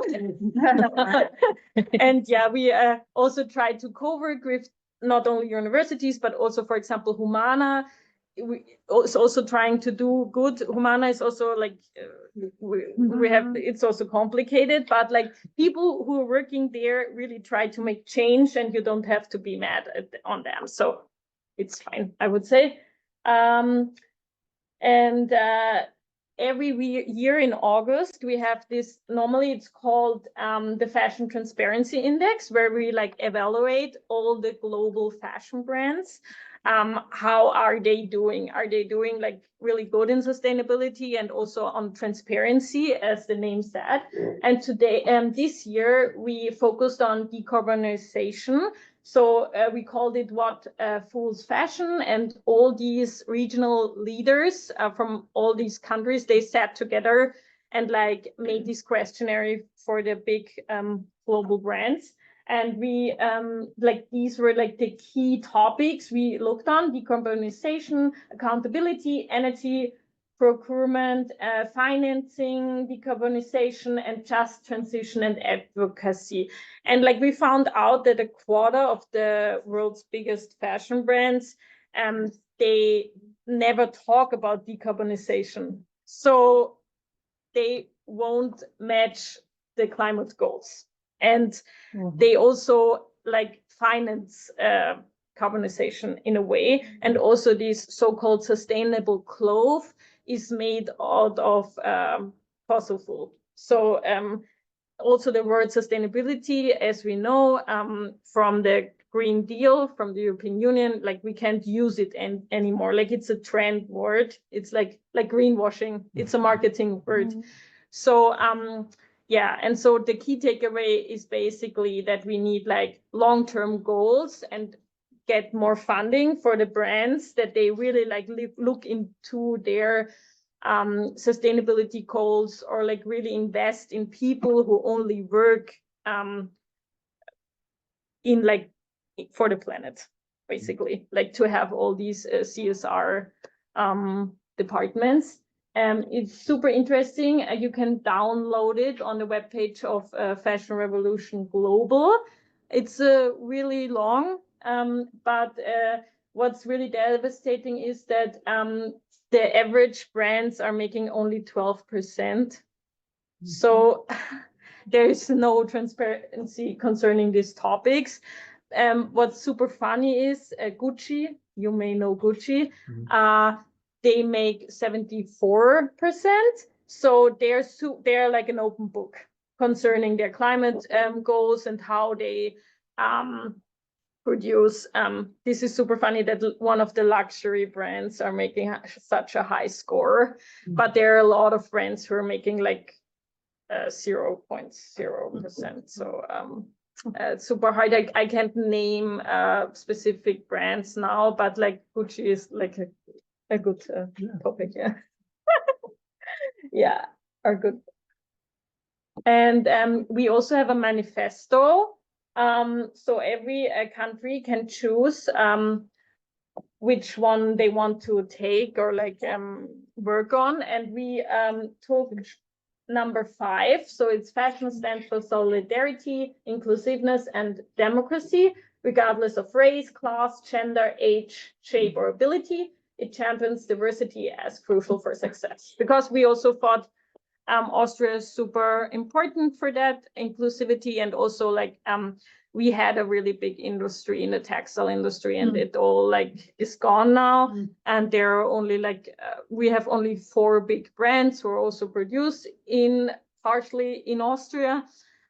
And we also try to co-work with not only universities, but also, for example, Humana is also trying to do good. Humana is also like, we have, it's also complicated, but like people who are working there really try to make change and you don't have to be mad on them. So it's fine, I would say. Every year in August, we have this, normally it's called the Fashion Transparency Index, where we like evaluate all the global fashion brands. How are they doing? Are they doing like really good in sustainability and also on transparency, as the name said? And today, this year, we focused on decarbonization. So we called it What Fools Fashion, and all these regional leaders from all these countries, they sat together and like made this questionnaire for the big global brands. And we like these were like the key topics we looked on: decarbonization, accountability, energy procurement, financing, decarbonization, and just transition and advocacy. And like we found out that 1/4 of the world's biggest fashion brands, they never talk about decarbonization. So they won't match the climate goals. And they also like finance carbonization in a way. And also this so-called sustainable cloth is made out of fossil fuel. So also the word sustainability, as we know from the Green Deal, from the European Union, like we can't use it anymore. Like it's a trend word. It's like greenwashing. It's a marketing word. So and so the key takeaway is basically that we need like long-term goals and get more funding for the brands, that they really like look into their sustainability goals, or like really invest in people who only work in like for the planet, basically, like to have all these CSR departments. It's super interesting. You can download it on the webpage of Fashion Revolution Global. It's really long, but what's really devastating is that the average brands are making only 12%. So there is no transparency concerning these topics. What's super funny is Gucci, you may know Gucci, they make 74%. So they're like an open book concerning their climate goals and how they produce. This is super funny that one of the luxury brands are making such a high score, but there are a lot of brands who are making like 0.0%. So it's super hard. I can't name specific brands now, but like Gucci is like a good topic. Yeah. Yeah, are good. And we also have a manifesto. So every country can choose which one they want to take or like work on. And we took number 5. So it's fashion stands for solidarity, inclusiveness, and democracy, regardless of race, class, gender, age, shape, or ability. It champions diversity as crucial for success. Because we also thought Austria is super important for that inclusivity, and also like we had a really big industry in the textile industry, and it all like is gone now. And there are only like we have only 4 big brands who are also produced partially in Austria,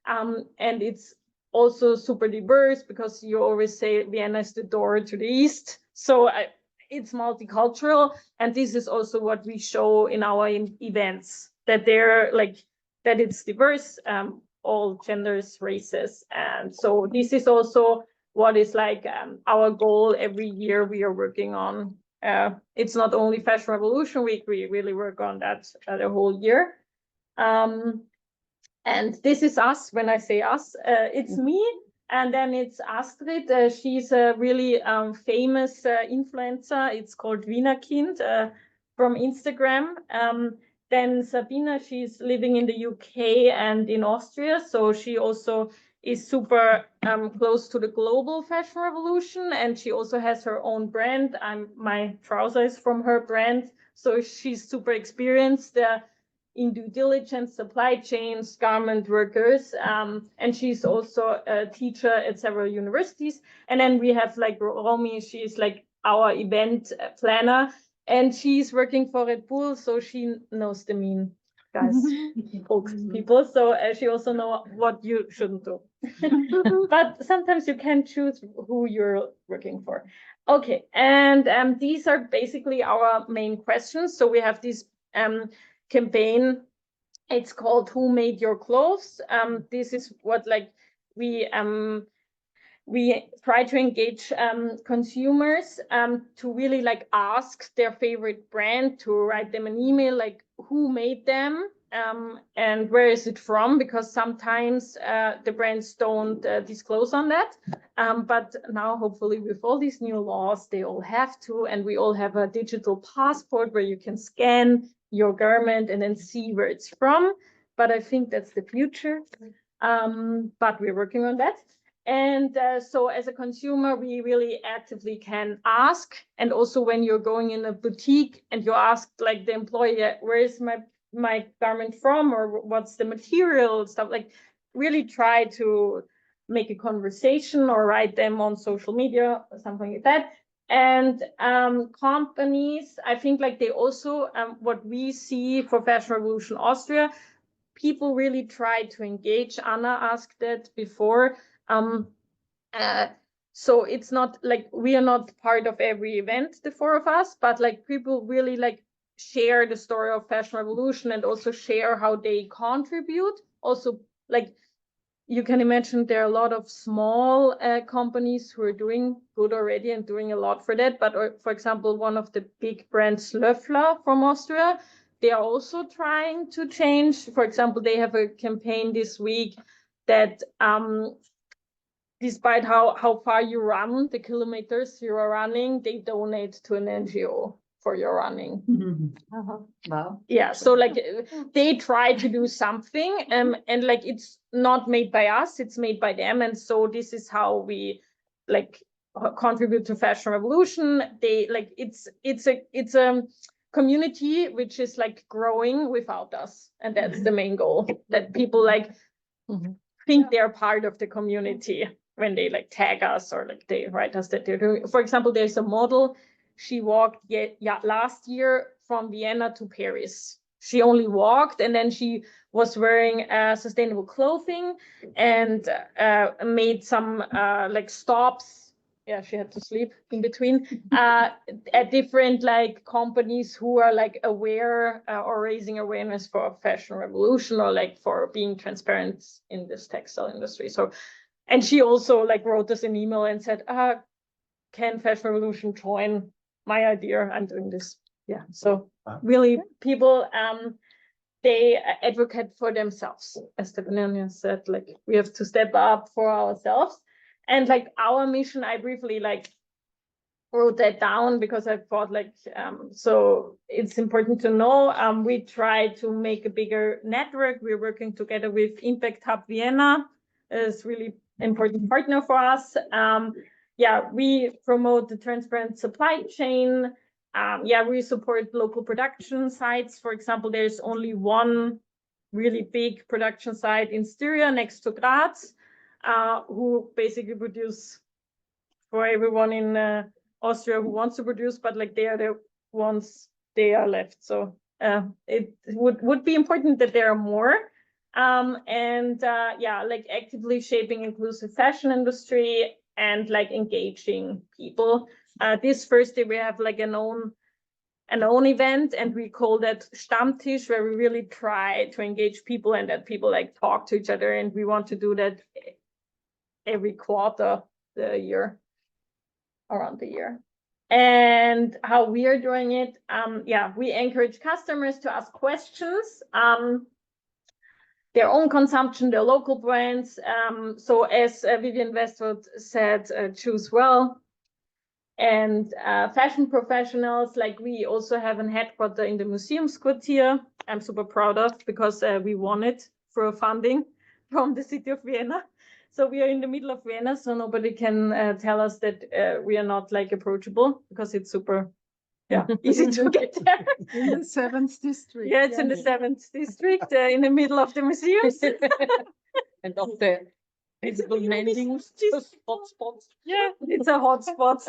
and it's also super diverse because you always say Vienna is the door to the East, so it's multicultural, and this is also what we show in our events, that they're like that it's diverse, all genders, races. And so this is also what is like our goal every year we are working on. It's not only Fashion Revolution Week, we really work on that the whole year. And this is us. When I say us, it's me, and then it's Astrid. She's a really famous influencer. It's called Wienerkind from Instagram. Then Sabina, she's living in the UK and in Austria, so she also is super close to the global fashion revolution, and she also has her own brand. My trouser is from her brand, so she's super experienced in due diligence, supply chains, garment workers, and she's also a teacher at several universities. And then we have like Romy, she's like our event planner, and she's working for Red Bull, so she knows the mean guys, folks, people. So she also knows what you shouldn't do. But sometimes you can choose who you're working for. Okay, and these are basically our main questions. So we have this campaign. It's called "Who Made Your Clothes?" This is what like we try to engage consumers to really like ask their favorite brand, to write them an email like who made them and where is it from, because sometimes the brands don't disclose on that. But now hopefully with all these new laws, they all have to, and we all have a digital passport where you can scan your garment and then see where it's from. But I think that's the future. But we're working on that. And so as a consumer, we really actively can ask. And also when you're going in a boutique and you ask like the employee, where is my garment from, or what's the material, stuff, like really try to make a conversation or write them on social media or something like that. And companies, I think like they also, what we see for Fashion Revolution Austria, people really try to engage. Anna asked that before. So it's not like we are not part of every event, the 4 of us, but like people really like share the story of Fashion Revolution and also share how they contribute. Also, like you can imagine there are a lot of small companies who are doing good already and doing a lot for that. But for example, one of the big brands, Löffler from Austria, they are also trying to change. For example, they have a campaign this week that despite how far you run, the kilometers you are running, they donate to an NGO. for your running. Wow. Yeah, so like they try to do something, and like it's not made by us, it's made by them, and so this is how we like contribute to fashion revolution. They like it's a community which is like growing without us, and that's the main goal, that people like think they're part of the community when they like tag us or like they write us that they're doing. For example, there's a model. She walked last year from Vienna to Paris. She only walked, and then she was wearing sustainable clothing and made some like stops. Yeah, she had to sleep in between at different like companies who are like aware or raising awareness for fashion revolution or like for being transparent in this textile industry. So, and she also like wrote us an email and said, can Fashion Revolution join my idea? I'm doing this. Yeah. So really people, they advocate for themselves. As Stefania said, like we have to step up for ourselves. And like our mission, I briefly like wrote that down because I thought like, so it's important to know. We try to make a bigger network. We're working together with Impact Hub Vienna. It's really important partner for us. Yeah, we promote the transparent supply chain. Yeah, we support local production sites. For example, there's only one really big production site in Styria next to Graz, who basically produce for everyone in Austria who wants to produce, but like they are the ones they are left. So it would be important that there are more. Yeah, like actively shaping inclusive fashion industry and like engaging people. This Thursday we have like an own event, and we call that Stammtisch, where we really try to engage people and that people like talk to each other, and we want to do that every quarter the year, around the year. And how we are doing it, yeah, we encourage customers to ask questions, their own consumption, their local brands. So as Vivian Westwood said, choose well. And fashion professionals, like we also have a headquarter in the Museumsquartier. I'm super proud of, because we won it for funding from the city of Vienna. So we are in the middle of Vienna, so nobody can tell us that we are not like approachable, because it's super easy to get there. In the 7th district. Yeah, it's in the 7th district, in the middle of the museums. And of the visible mending hotspots. Yeah, it's a hotspot.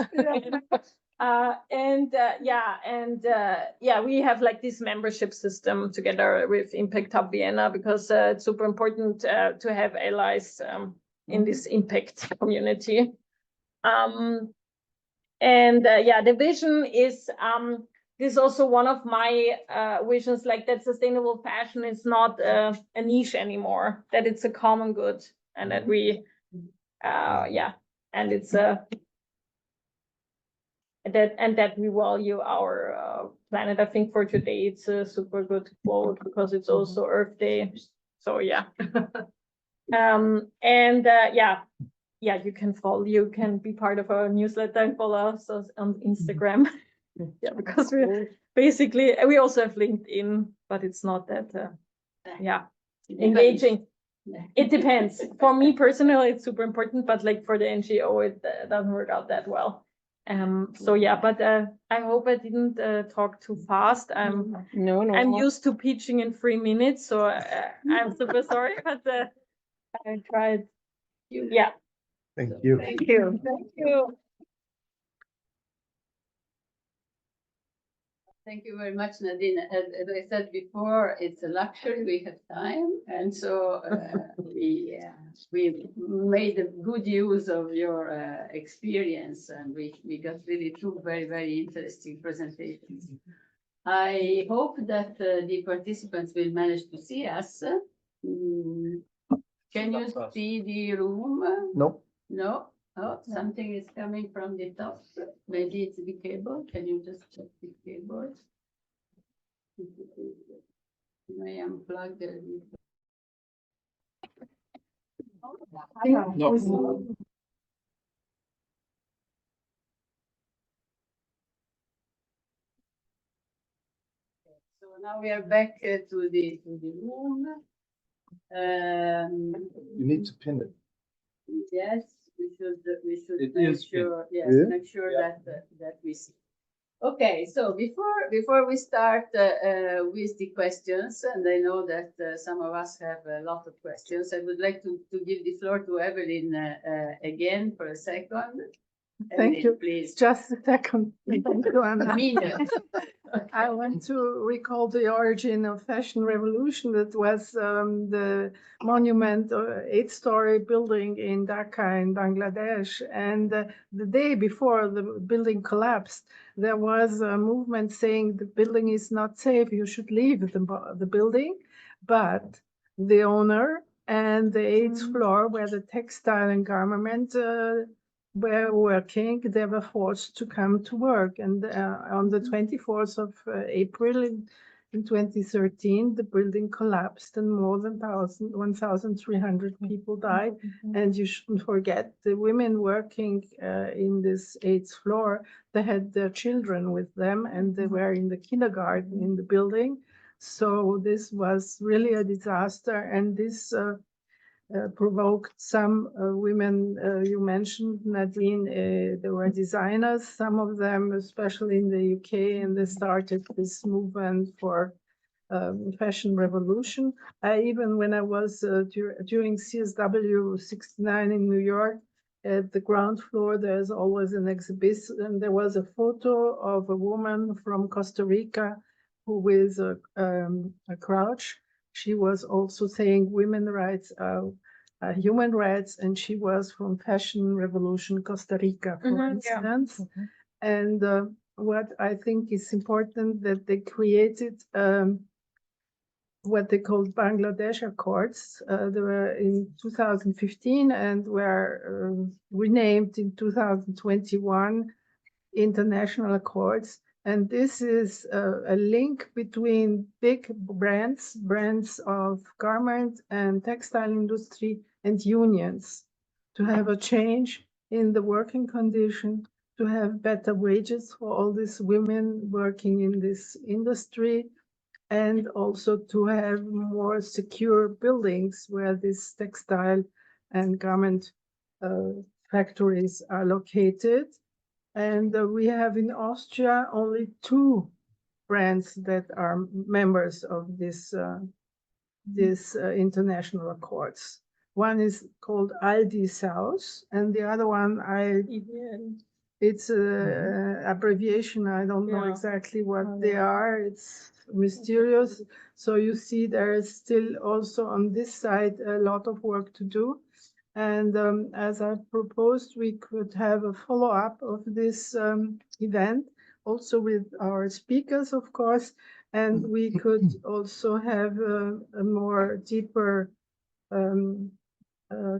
Yeah, we have like this membership system together with Impact Hub Vienna, because it's super important to have allies in this impact community. Yeah, the vision is this is also one of my visions, like that sustainable fashion is not a niche anymore, that it's a common good, and that we and it's that we value our planet. I think for today it's a super good quote, because it's also Earth Day. So yeah. You can be part of our newsletter and follow us on Instagram. Yeah, because we also have LinkedIn, but it's not that engaging. It depends. For me personally, it's super important, but like for the NGO, it doesn't work out that well. So yeah, but I hope I didn't talk too fast. No. I'm used to pitching in 3 minutes, so I'm super sorry, but I tried. Yeah. Thank you. Thank you. Thank you. Thank you very much, Nadine. As I said before, it's a luxury. We have time, and so we made a good use of your experience, and we got really two very, very interesting presentations. I hope that the participants will manage to see us. Can you see the room? No. No? Oh, something is coming from the top. Maybe it's the cable. Can you just check the cable? May I unplug the... Yes. So now we are back to the room. You need to pin it. Yes, we should It make is pinned. sure, yes, Yeah. make sure Yeah. that we see. Okay, so before we start with the questions, and I know that some of us have a lot of questions, I would like to give the floor to Evelyn again for a second. Thank Evelyn, you. please. Just a second. Thank you, Anna. Minute. I want to recall the origin of fashion revolution. That was the monument, 8-story building in Dhaka in Bangladesh. And the day before the building collapsed, there was a movement saying the building is not safe, you should leave the building. But the owner and the 8th floor where the textile and garment were working, they were forced to come to work. And on the 24th of April in 2013, the building collapsed and more than 1,300 people died. And you shouldn't forget the women working in this 8th floor, they had their children with them and they were in the kindergarten in the building. So this was really a disaster. And this provoked some women, you mentioned, Nadine, they were designers, some of them, especially in the UK, and they started this movement for fashion revolution. Even when I was during CSW 69 in New York, at the ground floor, there's always an exhibition, and there was a photo of a woman from Costa Rica who with a crouch. She was also saying women rights human rights, and she was from Fashion Revolution Costa Rica, for instance. And what I think is important that they created what they called Bangladesh Accords. They were in 2015 and were renamed in 2021 International Accords. And this is a link between big brands of garment and textile industry and unions to have a change in the working condition, to have better wages for all these women working in this industry, and also to have more secure buildings where these textile and garment factories are located. And we have in Austria only 2 brands that are members of this international accords. One is called Aldi South, and the other one it's an abbreviation. I don't know exactly what they are. It's mysterious. So you see, there is still also on this side a lot of work to do. And as I proposed, we could have a follow-up of this event, also with our speakers, of course, and we could also have a more deeper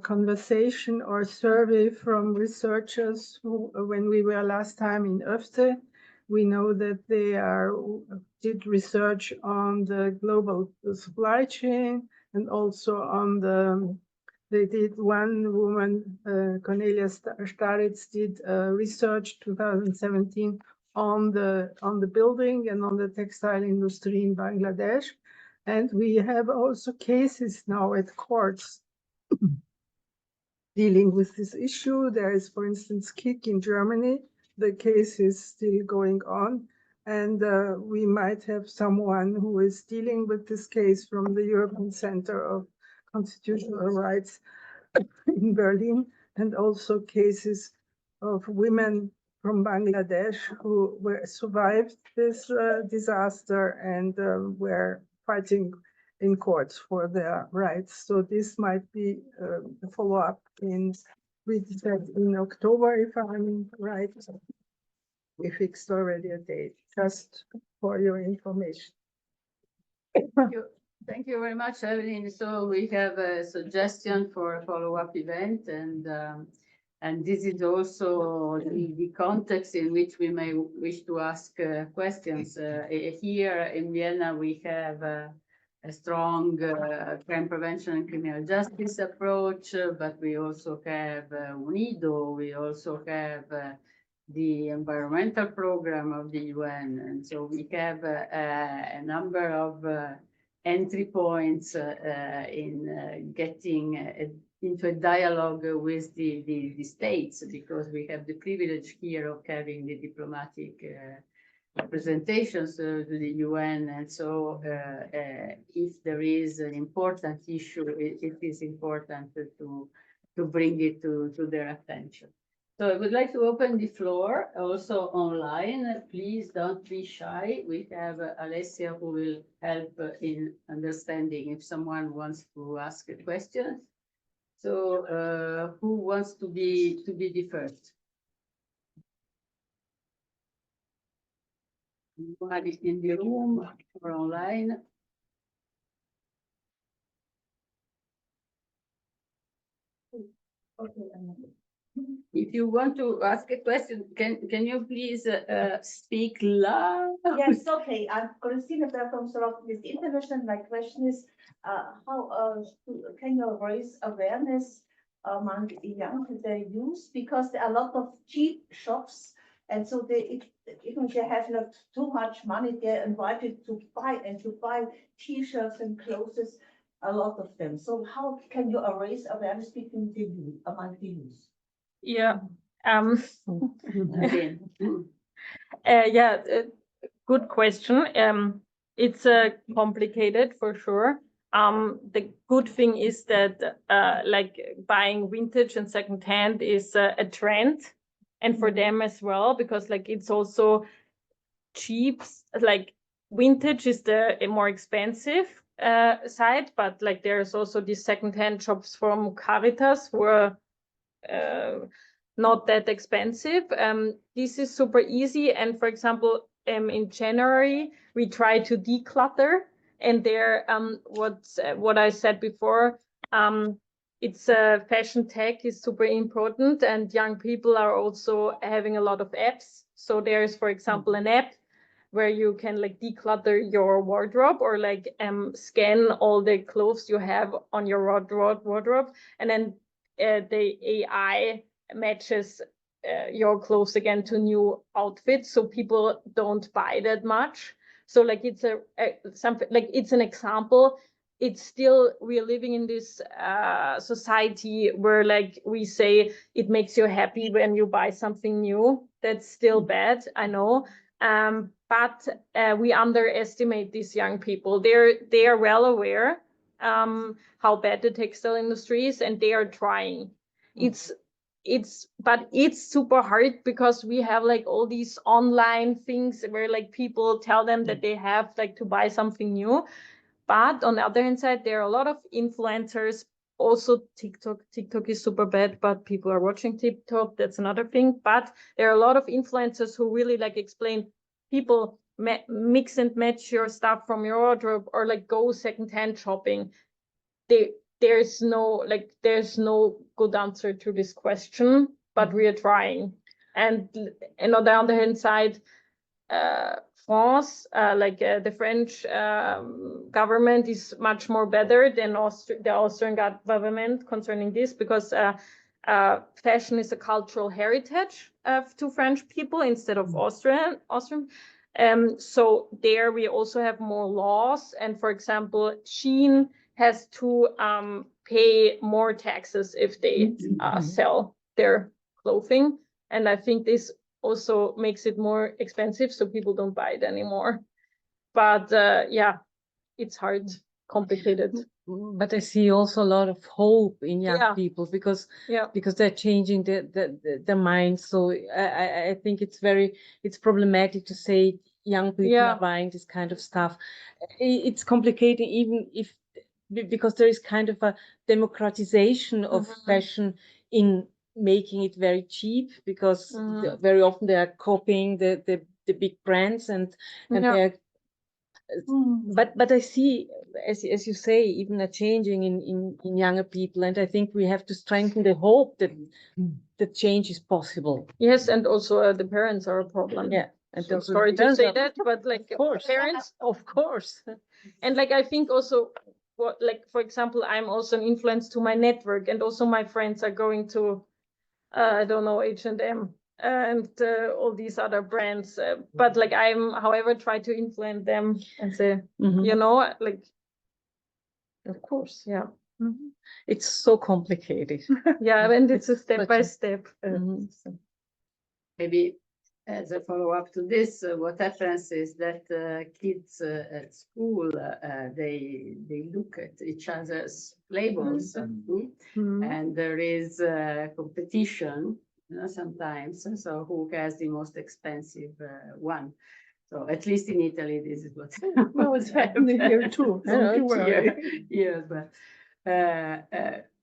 conversation or survey from researchers who, when we were last time in Öfte, we know that they did research on the global supply chain and also on they did one woman, Cornelia Staritz, did research 2017 on the building and on the textile industry in Bangladesh. And we have also cases now at courts dealing with this issue. There is, for instance, KIK in Germany. The case is still going on. And we might have someone who is dealing with this case from the European Center of Constitutional Rights in Berlin, and also cases of women from Bangladesh who survived this disaster and were fighting in courts for their rights. So this might be a follow-up in October, if I'm right. We fixed already a date, just for your information. Thank you very much, Evelyn. So we have a suggestion for a follow-up event, and this is also the context in which we may wish to ask questions. Here in Vienna, we have a strong crime prevention and criminal justice approach, but we also have UNIDO, we also have the environmental program of the UN. And so we have a number of entry points in getting into a dialogue with the states, because we have the privilege here of having the diplomatic representations to the UN. And so if there is an important issue, it is important to bring it to their attention. So I would like to open the floor also online. Please don't be shy. We have Alessia who will help in understanding if someone wants to ask a question. So who wants to be the first? Anybody in the room or online? If you want to ask a question, can you please speak loud? Yes, okay. I'm Christina from This International. My question is, how can you raise awareness among young youth? Because there are a lot of cheap shops, and so even they have not too much money, they're invited to buy T-shirts and clothes, a lot of them. So how can you raise awareness between the youth, among the youth? Yeah. Again. Yeah, good question. It's complicated for sure. The good thing is that like buying vintage and secondhand is a trend, and for them as well, because like it's also cheap. Like vintage is the more expensive side, but like there's also these secondhand shops from Caritas who are not that expensive. This is super easy. And for example, in January, we try to declutter. And there, what I said before, it's fashion tech is super important, and young people are also having a lot of apps. So there's, for example, an app where you can like declutter your wardrobe, or like scan all the clothes you have on your wardrobe, and then the AI matches your clothes again to new outfits, so people don't buy that much. So like it's something like it's an example. It's still, we're living in this society where like we say it makes you happy when you buy something new. That's still bad, I know. But we underestimate these young people. They are well aware how bad the textile industry is, and they are trying. But it's super hard because we have like all these online things where like people tell them that they have like to buy something new. But on the other hand side, there are a lot of influencers. Also TikTok is super bad, but people are watching TikTok. That's another thing. But there are a lot of influencers who really like explain people mix and match your stuff from your wardrobe, or like go secondhand shopping. There's no good answer to this question, but we are trying. And on the other hand side, France, the French government is much more better than the Austrian government concerning this, because fashion is a cultural heritage to French people instead of Austrian. So there we also have more laws, and for example, Shein has to pay more taxes if they sell their clothing, and I think this also makes it more expensive, so people don't buy it anymore. But yeah, it's hard, complicated. But I see also a lot of hope in young people, because they're changing their minds. So I think it's problematic to say young people are buying this kind of stuff. It's complicated, even if, because there is kind of a democratization of fashion in making it very cheap, because very often they are copying the big brands, and they're but I see, as you say, even a changing in younger people, and I think we have to strengthen the hope that the change is possible. Yes, and also the parents are a problem. Yeah, and so sorry to say that, but like parents, of course. And like I think also, for example, I'm also an influence to my network, and also my friends are going to I don't know, H&M and all these other brands. But like I'm, however, try to influence them and say, you know, like, Of course. yeah, It's so complicated. yeah, and it's a step But, by step. Maybe as a follow-up to this, what happens is that kids at school, they look at each other's labels, and there is competition, you know, sometimes. So who has the most expensive one? So at least in Italy, this is what No, it's happening here too. Don't you worry. Yes, but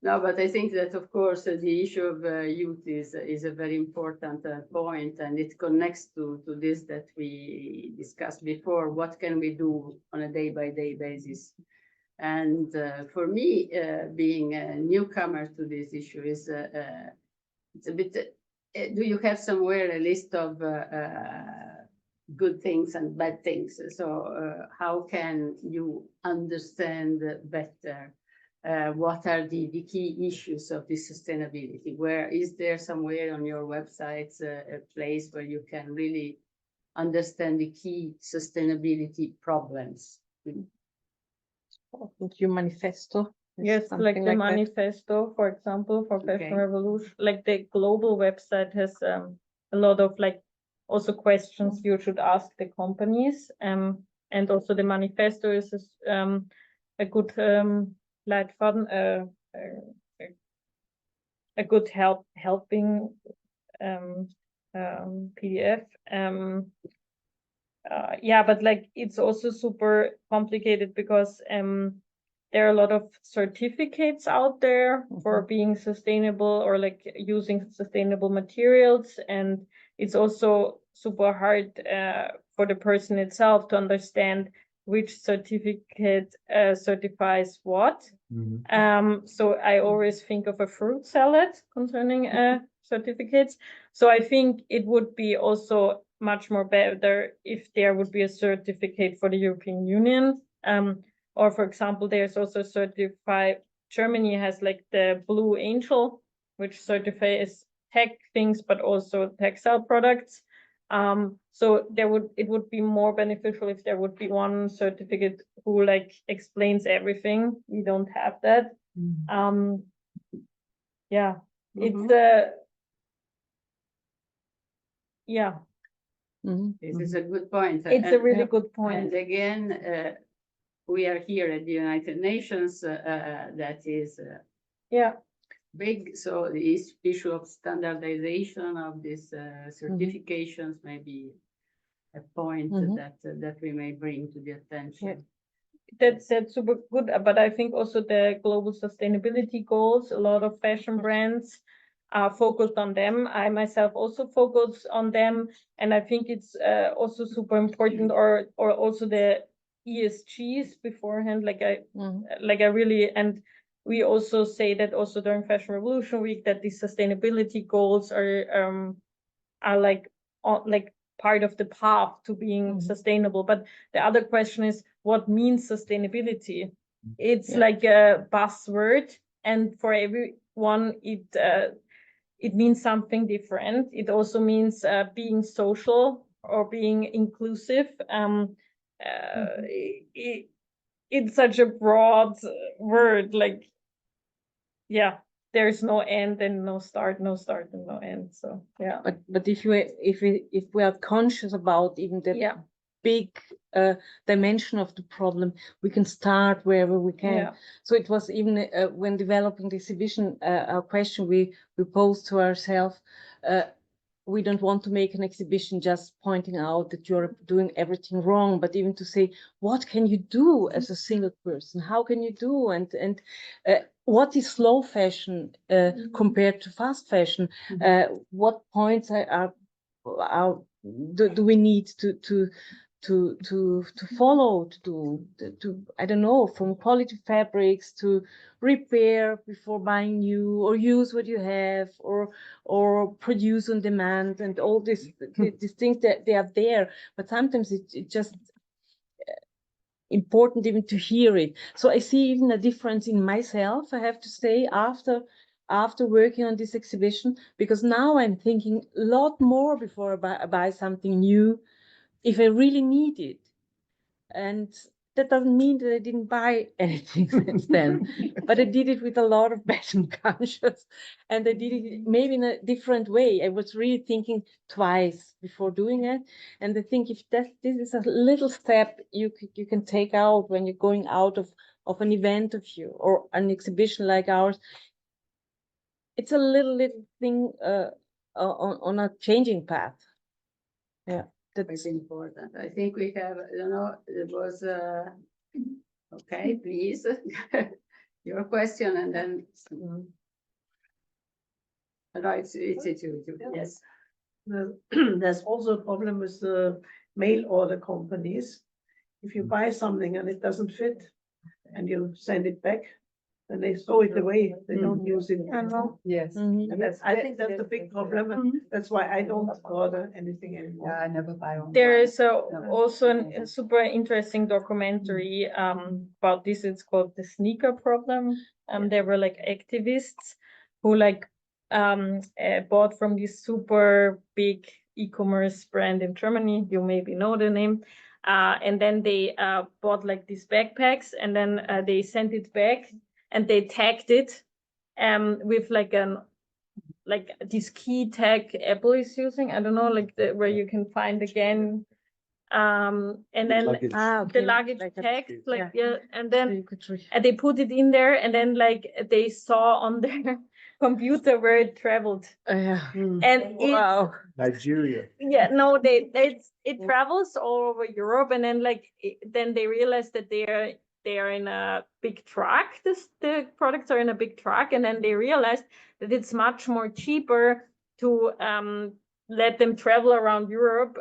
no, but I think that of course the issue of youth is a very important point, and it connects to this that we discussed before. What can we do on a day-by-day basis? And for me, being a newcomer to this issue, is it's a bit. Do you have somewhere a list of good things and bad things? So how can you understand better what are the key issues of this sustainability? Where is there somewhere on your websites a place where you can really understand the key sustainability problems? Your manifesto. Yes, like something the that. manifesto, for example, for Fashion Okay. Revolution, like the global website has a lot of like also questions you should ask the companies. And also the manifesto is a good platform, a good helping PDF. Yeah, but like it's also super complicated because there are a lot of certificates out there for being sustainable or like using sustainable materials, and it's also super hard for the person itself to understand which certificate certifies what. So I always think of a fruit salad concerning certificates. So I think it would be also much more better if there would be a certificate for the European Union. Or for example, there's also certified, Germany has like the Blue Angel, which certifies tech things, but also textile products. So it would be more beneficial if there would be one certificate who like explains everything. We don't have that. Yeah, it's yeah, This is a good point. it's a really good And point. again, we are here at the United Nations, that is Yeah, big. So the issue of standardization of these certifications may be a point that we may bring to the attention. that's super good. But I think also the global sustainability goals, a lot of fashion brands are focused on them. I myself also focus on them, and I think it's also super important, or also the ESGs beforehand. Like I really, and we also say that also during Fashion Revolution Week that these sustainability goals are like part of the path to being sustainable. But the other question is, what means sustainability? It's like a buzzword, and for everyone it means something different. It also means being social or being inclusive. It's such a broad word, like, yeah, there's no end and no start and no end. So yeah. But if we are conscious about even the big dimension of the problem, we can start wherever we can. Yeah. So it was even when developing the exhibition, a question we posed to ourselves. We don't want to make an exhibition just pointing out that you're doing everything wrong, but even to say, what can you do as a single person? How can you do? And what is slow fashion compared to fast fashion? What points do we need to follow, to I don't know, from quality fabrics to repair before buying new, or use what you have, or produce on demand, and all these things that they are there, but sometimes it's just important even to hear it. So I see even a difference in myself, I have to say, after after working on this exhibition, because now I'm thinking a lot more before I buy something new, if I really need it. And that doesn't mean that I didn't buy anything since then, but I did it with a lot of passion conscious, and I did it maybe in a different way. I was really thinking twice before doing it, and I think if this is a little step you can take out when you're going out of an event of you or an exhibition like ours, it's a little thing on a changing path. Yeah. That's important. I think we have, it was, okay, please, your question and then. No, it's you, yes. There's also a problem with the mail order companies. If you buy something and it doesn't fit and you send it back, then they throw it away. They don't use it anymore. Yes. And I think that's a big problem. And that's why I don't order anything Yeah, anymore. I never buy online. There is also a super interesting documentary about this. It's called The Sneaker Problem. There were like activists who like bought from this super big e-commerce brand in Germany. You maybe know the name. And then they bought like these backpacks, and then they sent it back, and they tagged it with like this key tag Apple is using. I don't know, like where you can find again. And then Luggage. the luggage Like a- tags, like yeah. and So then you could they put it in there, and then like they saw on their computer where it traveled. yeah. And Wow. Nigeria. no, it travels all over Europe, and then like then they realize that they are in a big truck. The products are in a big truck, and then they realized that it's much more cheaper to let them travel around Europe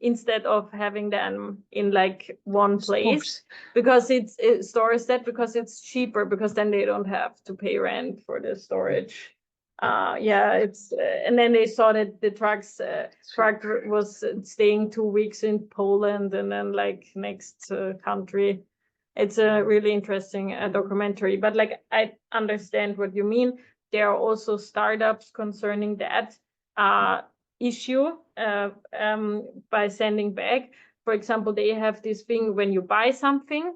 instead of having them in like one place, because it stores that because it's cheaper, because then they don't have to pay rent for the storage. It's and then they saw that the truck was staying 2 weeks in Poland, and then like next country. It's a really interesting documentary, but like I understand what you mean. There are also startups concerning that issue by sending back. For example, they have this thing when you buy something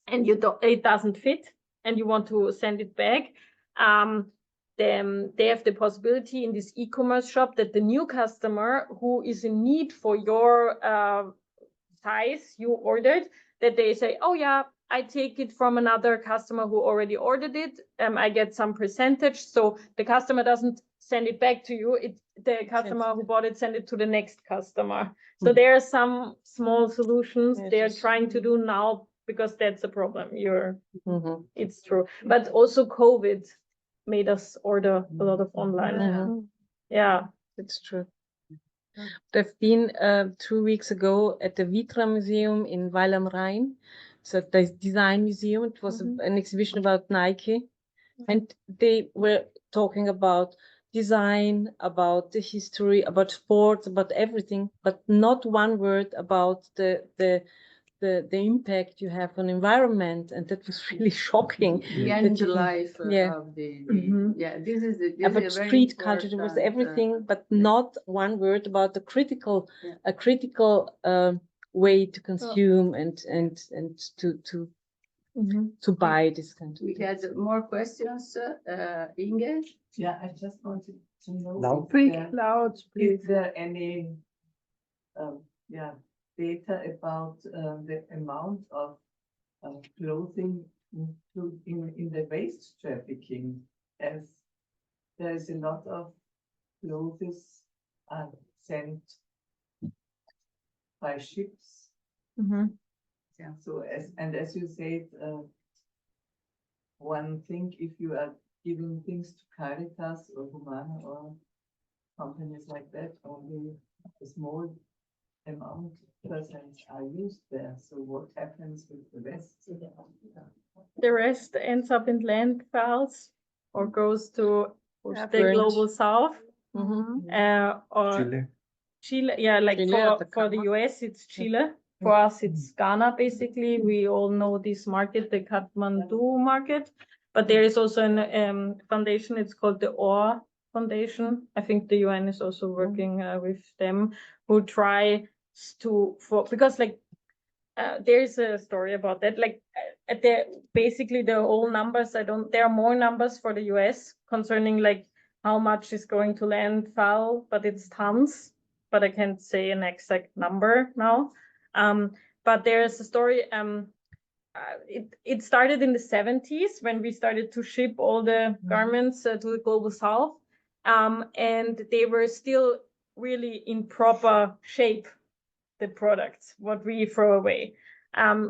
and it doesn't fit and you want to send it back. Then they have the possibility in this e-commerce shop that the new customer who is in need for your size you ordered, that they say, oh yeah, I take it from another customer who already ordered it. I get some percentage. So the customer doesn't send it back to you. The customer who bought it send it to the next customer. So there are some small solutions they're trying to do now, because that's a problem. It's true. But also COVID made us order a lot of online. Yeah, It's true. I've been 2 weeks ago at the Vitra Museum in Weil am Rhein. It's a design museum. It was an exhibition about Nike. And they were talking about design, about the history, about sports, about everything, but not one word about the impact you have on environment. And that was really shocking. The end life of this is About street culture, there was everything, but not one word about the critical way to consume and to buy this kind of We things. had more questions, Inge? Yeah, I just wanted to know. Loud. Speak loud, please. Is there any data about the amount of clothing in the waste trafficking, as there is a lot of clothes sent by ships? Yeah, so as you said, one thing, if you are giving things to Caritas or Humana or companies like that, only a small amount of persons are used there. So what happens with the rest? the rest ends up in landfills or goes to the burned. global south. Or Chile. Chile, yeah, like Chile, for Atacama. the US, it's Chile. For us, it's Ghana, basically. We all know this market, the Kathmandu market. But there is also an foundation, it's called the OR Foundation. I think the UN is also working with them, who try because like there is a story about that. Like basically the whole numbers, there are more numbers for the US concerning like how much is going to landfill, but it's tons. But I can't say an exact number now. But there's a story. It started in the 70s when we started to ship all the garments to the global south, and they were still really in proper shape, the products what we throw away.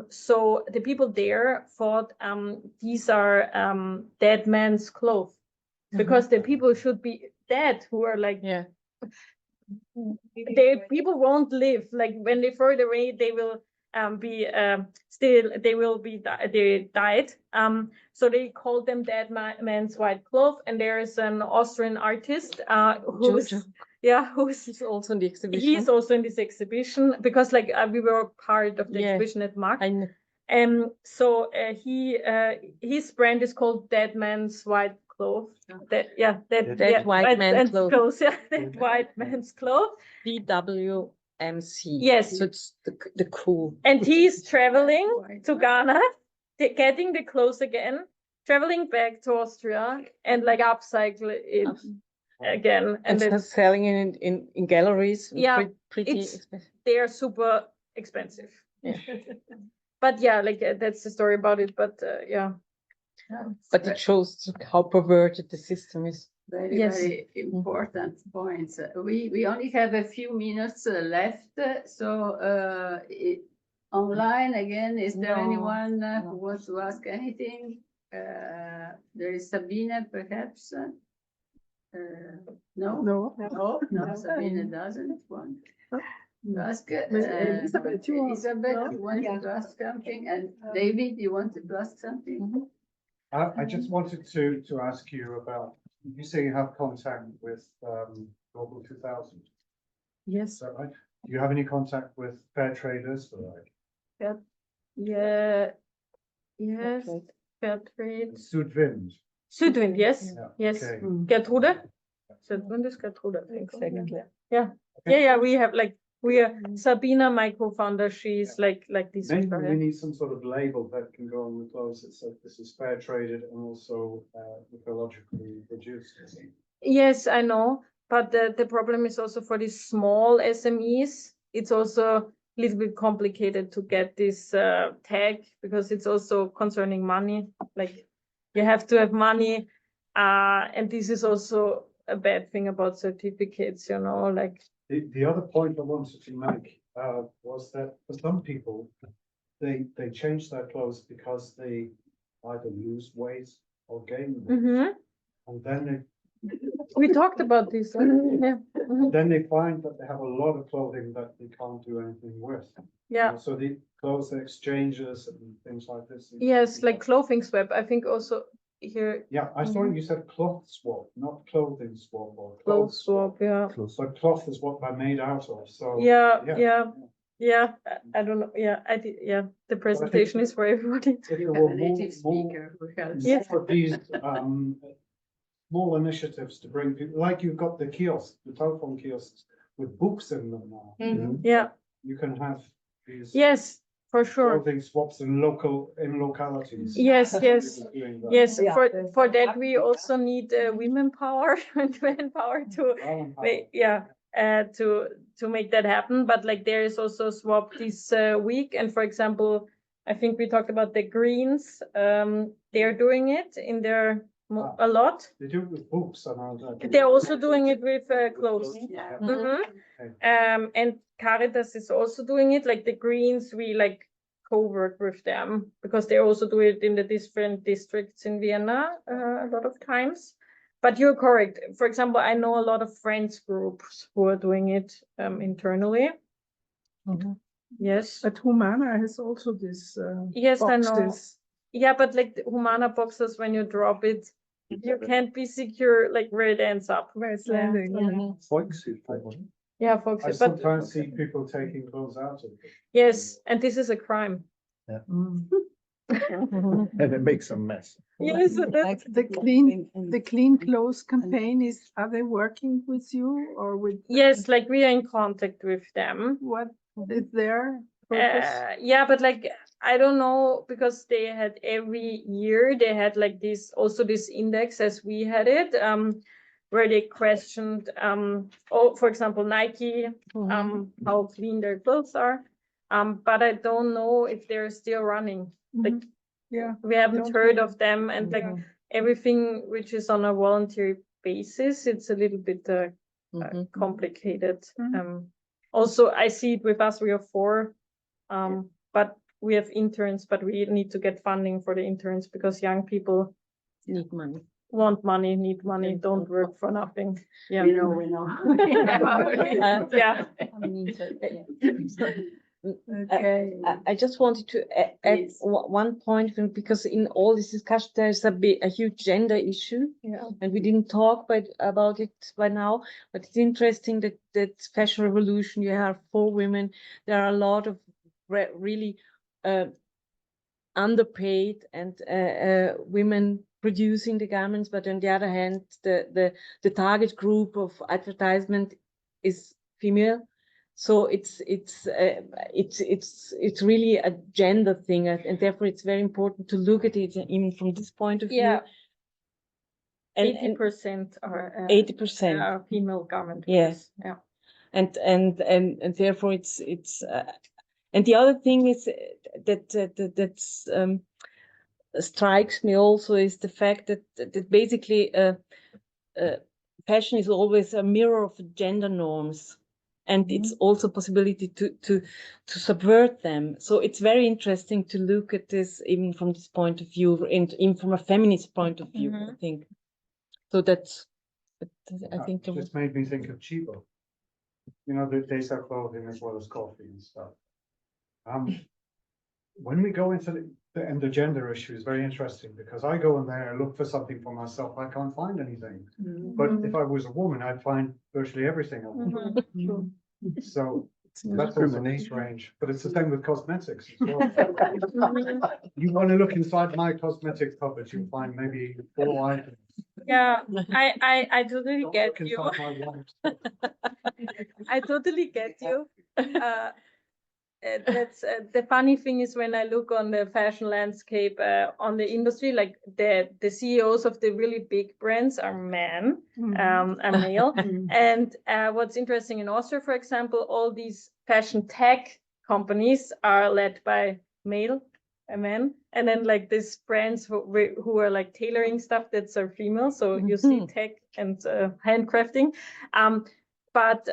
So the people there thought these are dead man's clothes, because the people should be dead who are like people won't live, like when they throw it away they will be they died. So they called them dead man's white cloth, and there is an Austrian artist who's He's also in the exhibition. He's also in this exhibition, because like we were part of the exhibition at MAC. So his brand is called Dead Man's White Cloth. Dead White Man's Clothes. Dead White Man's Cloth. DWMC. Yes. So it's the cool. And he's traveling to Ghana, getting the clothes again, traveling back to Austria, and like upcycle it again. And selling it in galleries. Yeah, pretty expensive. They are super expensive. Yeah. But yeah, like that's the story about it. But yeah. But it shows how perverted the system is. Very important points. We only have a few minutes left. So online again, is there anyone who wants to ask anything? There is Sabine, perhaps. No, Sabine doesn't want to ask. Elizabeth, you want to ask something? And David, you wanted to ask something? I just wanted to ask you about, you say you have contact with Global 2000. Yes. Is that right? Do you have any contact with fair traders? Yeah. Yes. Fair trade. Südwind. Südwind, yes. Yeah. Yes. Okay. Gertrude. Südwind is Gertrude. Exactly. Yeah. We have like, we are Sabina, my co-founder. She's like this. Maybe we need some sort of label that can go on the clothes that says this is fair traded and also ecologically produced. Yes, I know. But the problem is also for these small SMEs, it's also a little bit complicated to get this tag, because it's also concerning money. Like you have to have money. And this is also a bad thing about certificates, like. The other point I wanted to make was that for some people, they change their clothes because they either lose weight or gain weight. And then we talked about this. then they find that they have a lot of clothing that they can't do anything with. Yeah. So the clothes exchanges and things like this. Yes, like clothing swap. I think also here. Yeah, I saw you said cloth swap, not clothing swap or clothes swap. Yeah. So cloth is what they're made out of. So yeah. I don't know. Yeah, I did. Yeah, the presentation is for everybody. If there were more of these small initiatives to bring people, like you've got the kiosks, the telephone kiosks with books in them now. Yeah. You can have these. Yes, for sure. Clothing swaps in localities. Yes. For that we also need women power and manpower to make that happen. But like there is also a swap this week, and for example, I think we talked about the Greens. They're doing it in their a lot. They do it with books. They're also doing it with clothes. And Caritas is also doing it. Like the Greens, we like co-work with them because they also do it in the different districts in Vienna a lot of times. But you're correct. For example, I know a lot of friends groups who are doing it internally. Yes. But Humana has also this. Yes, boxes. I know. Yeah, but like the Humana boxes, when you drop it, you can't be secure like where it ends up. Where it's landing. Yeah, folks. I sometimes see people taking clothes out of it. Yes, and this is a crime. Yeah. And it makes a mess. Yes, that's The clean clothes campaign are they working with you or with? yes, like we are in contact with them. What is their purpose? Yeah, but like I don't know, because they had every year they had like this index as we had it, where they questioned for example Nike, how clean their clothes are. But I don't know if they're still running. Like Yeah. we haven't Don't heard know. of them, and like everything which is on a voluntary basis, it's a little bit complicated. Also I see it with us, we are 4. But we have interns, but we need to get funding for the interns because young people Need money. want money, need money, don't work for nothing. Yeah. We know. Yeah. Okay. I just wanted to add Please. one point, because in all this discussion there's a huge gender issue, and we didn't talk about it by now. But it's interesting that fashion revolution, you have 4 women. There are a lot of really underpaid and women producing the garments, but on the other hand, the target group of advertisement is female. So it's really a gender thing, and therefore it's very important to look at it even from this point of view. Yeah. And 80% are 80%. female garment. Yes. Yeah. And therefore it's and the other thing is that strikes me also is the fact that basically fashion is always a mirror of gender norms, and it's also a possibility to subvert them. So it's very interesting to look at this even from this point of view, and even from a feminist point of view. I think so. I think It just made me think of Chibo. You know, they sell clothing as well as coffee and stuff. When we go into the gender issue is very interesting, because I go in there and look for something for myself, I can't find anything. But if I was a woman, I'd find virtually everything. So that's also strange, but it's the same with cosmetics as well. You want to look inside my cosmetics cupboard, you'll find maybe 4 items. Yeah, I totally Don't get look you. inside my wife's. I totally get you. That's the funny thing is, when I look on the fashion landscape on the industry, like the CEOs of the really big brands are men, are male. And what's interesting in Austria, for example, all these fashion tech companies are led by men, and then like these brands who are like tailoring stuff, that's are female. So you see tech and handcrafting. But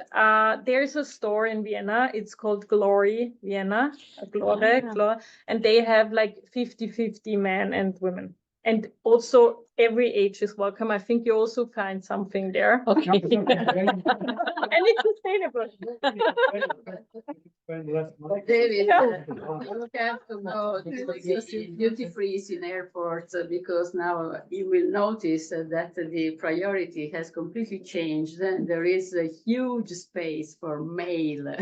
there's a store in Vienna, it's called Glory Vienna, Glory, and they have like 50-50 men and women. And also every age is welcome. I think you also find something there. Okay. And it's sustainable. David, you have to go to the duty free in airports, because now you will notice that the priority has completely changed. And there is a huge space for male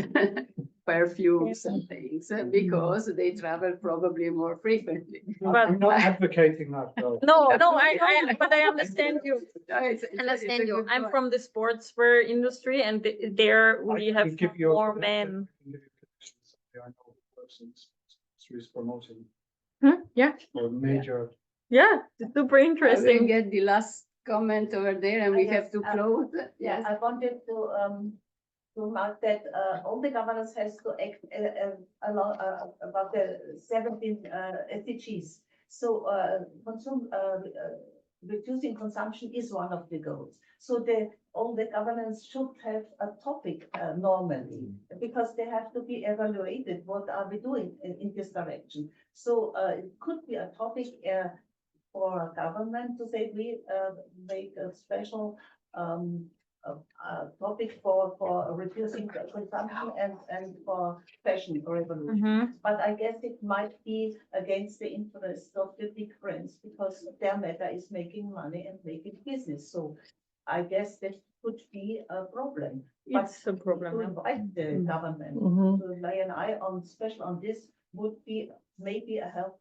perfumes and things, because they travel probably more frequently. I'm not advocating that though. No, but I understand you. Understand you. I'm from the sportswear industry, and there we have more men. I know the person who's promoting Yeah. for major. Yeah, it's super I will interesting. get the last comment over there, and we have to close. Yeah, I wanted to remark that all the governors has to act along about the 17 SDGs. So reducing consumption is one of the goals. So all the governance should have a topic normally, because they have to be evaluated. What are we doing in this direction? So it could be a topic for government to say we make a special topic for reducing consumption and for fashion revolution. But I guess it might be against the interest of the big brands, because their matter is making money and making business. So I guess that could be a problem. It's a problem. To invite the government to lay an eye on, special on this, would be maybe a help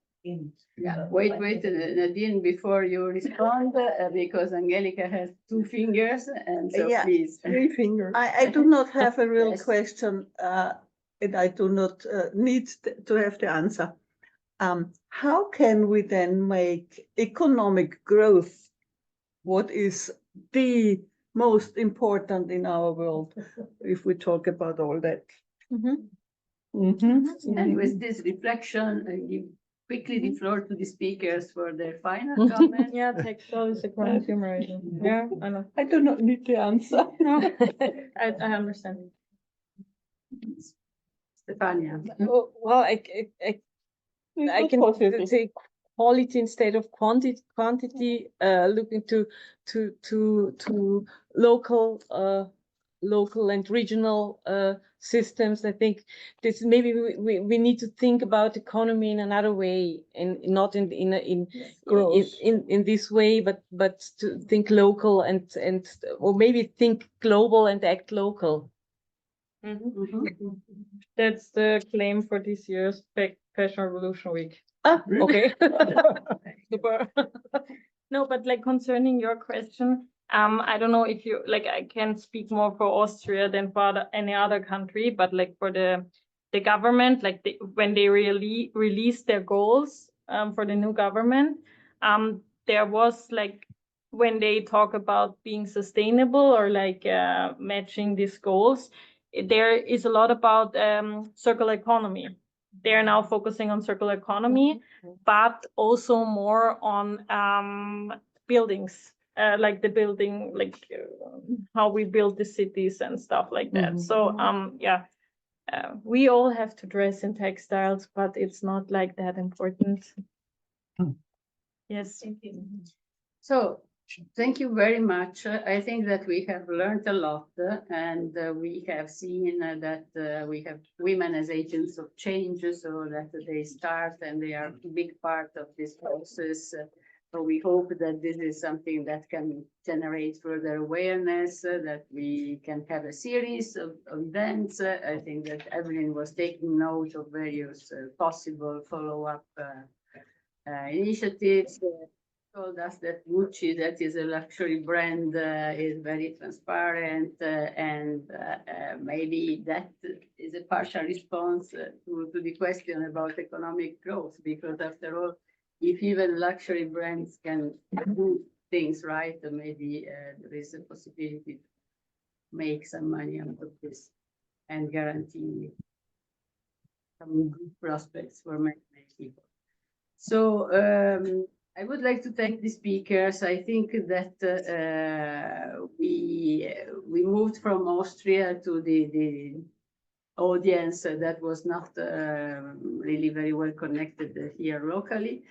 Yeah, wait, Nadine, before you respond, because Angelica has two fingers, and so Yeah. please. 3 fingers. I do not have a real Yes. question, and I do not need to have the answer. How can we then make economic growth what is the most important in our world if we talk about all that? And with this reflection, I give quickly the floor to the speakers for their final comment. Yeah, textile is a consumerism. Yeah, I know. I do not need the answer. No, I understand. Stefania. Well, I can say quality instead of quantity, looking to local and regional systems. I think this maybe we need to think about economy in another way, and not in this way, but to think local and or maybe think global and act local. That's the claim for this year's Fashion Revolution Week. Okay. Super. No, but like concerning your question, I don't know if you like, I can speak more for Austria than for any other country, but like for the government, like when they really released their goals for the new government, there was like, when they talk about being sustainable or like matching these goals, there is a lot about circular economy. They are now focusing on circular economy, but also more on buildings, like the building, like how we build the cities and stuff like that. So yeah, we all have to dress in textiles, but it's not like that important. Yes. So, thank you very much. I think that we have learned a lot, and we have seen that we have women as agents of change, so that they start and they are a big part of this process. So we hope that this is something that can generate further awareness, that we can have a series of events. I think that Evelyn was taking note of various possible follow-up initiatives. Told us that Gucci, that is a luxury brand, is very transparent, and maybe that is a partial response to the question about economic growth, because after all, if even luxury brands can do things right, maybe there is a possibility to make some money out of this and guarantee some good prospects for many people. So I would like to thank the speakers. I think that we moved from Austria to the audience that was not really very well connected here locally.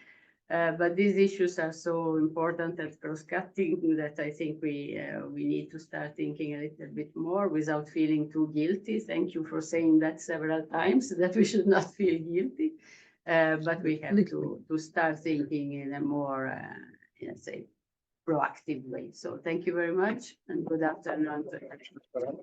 But these issues are so important and cross-cutting that I think we need to start thinking a little bit more without feeling too guilty. Thank you for saying that several times, that we should not feel guilty. But we have to start thinking in a more, let's say, proactive way. So thank you very much, and good afternoon to everyone.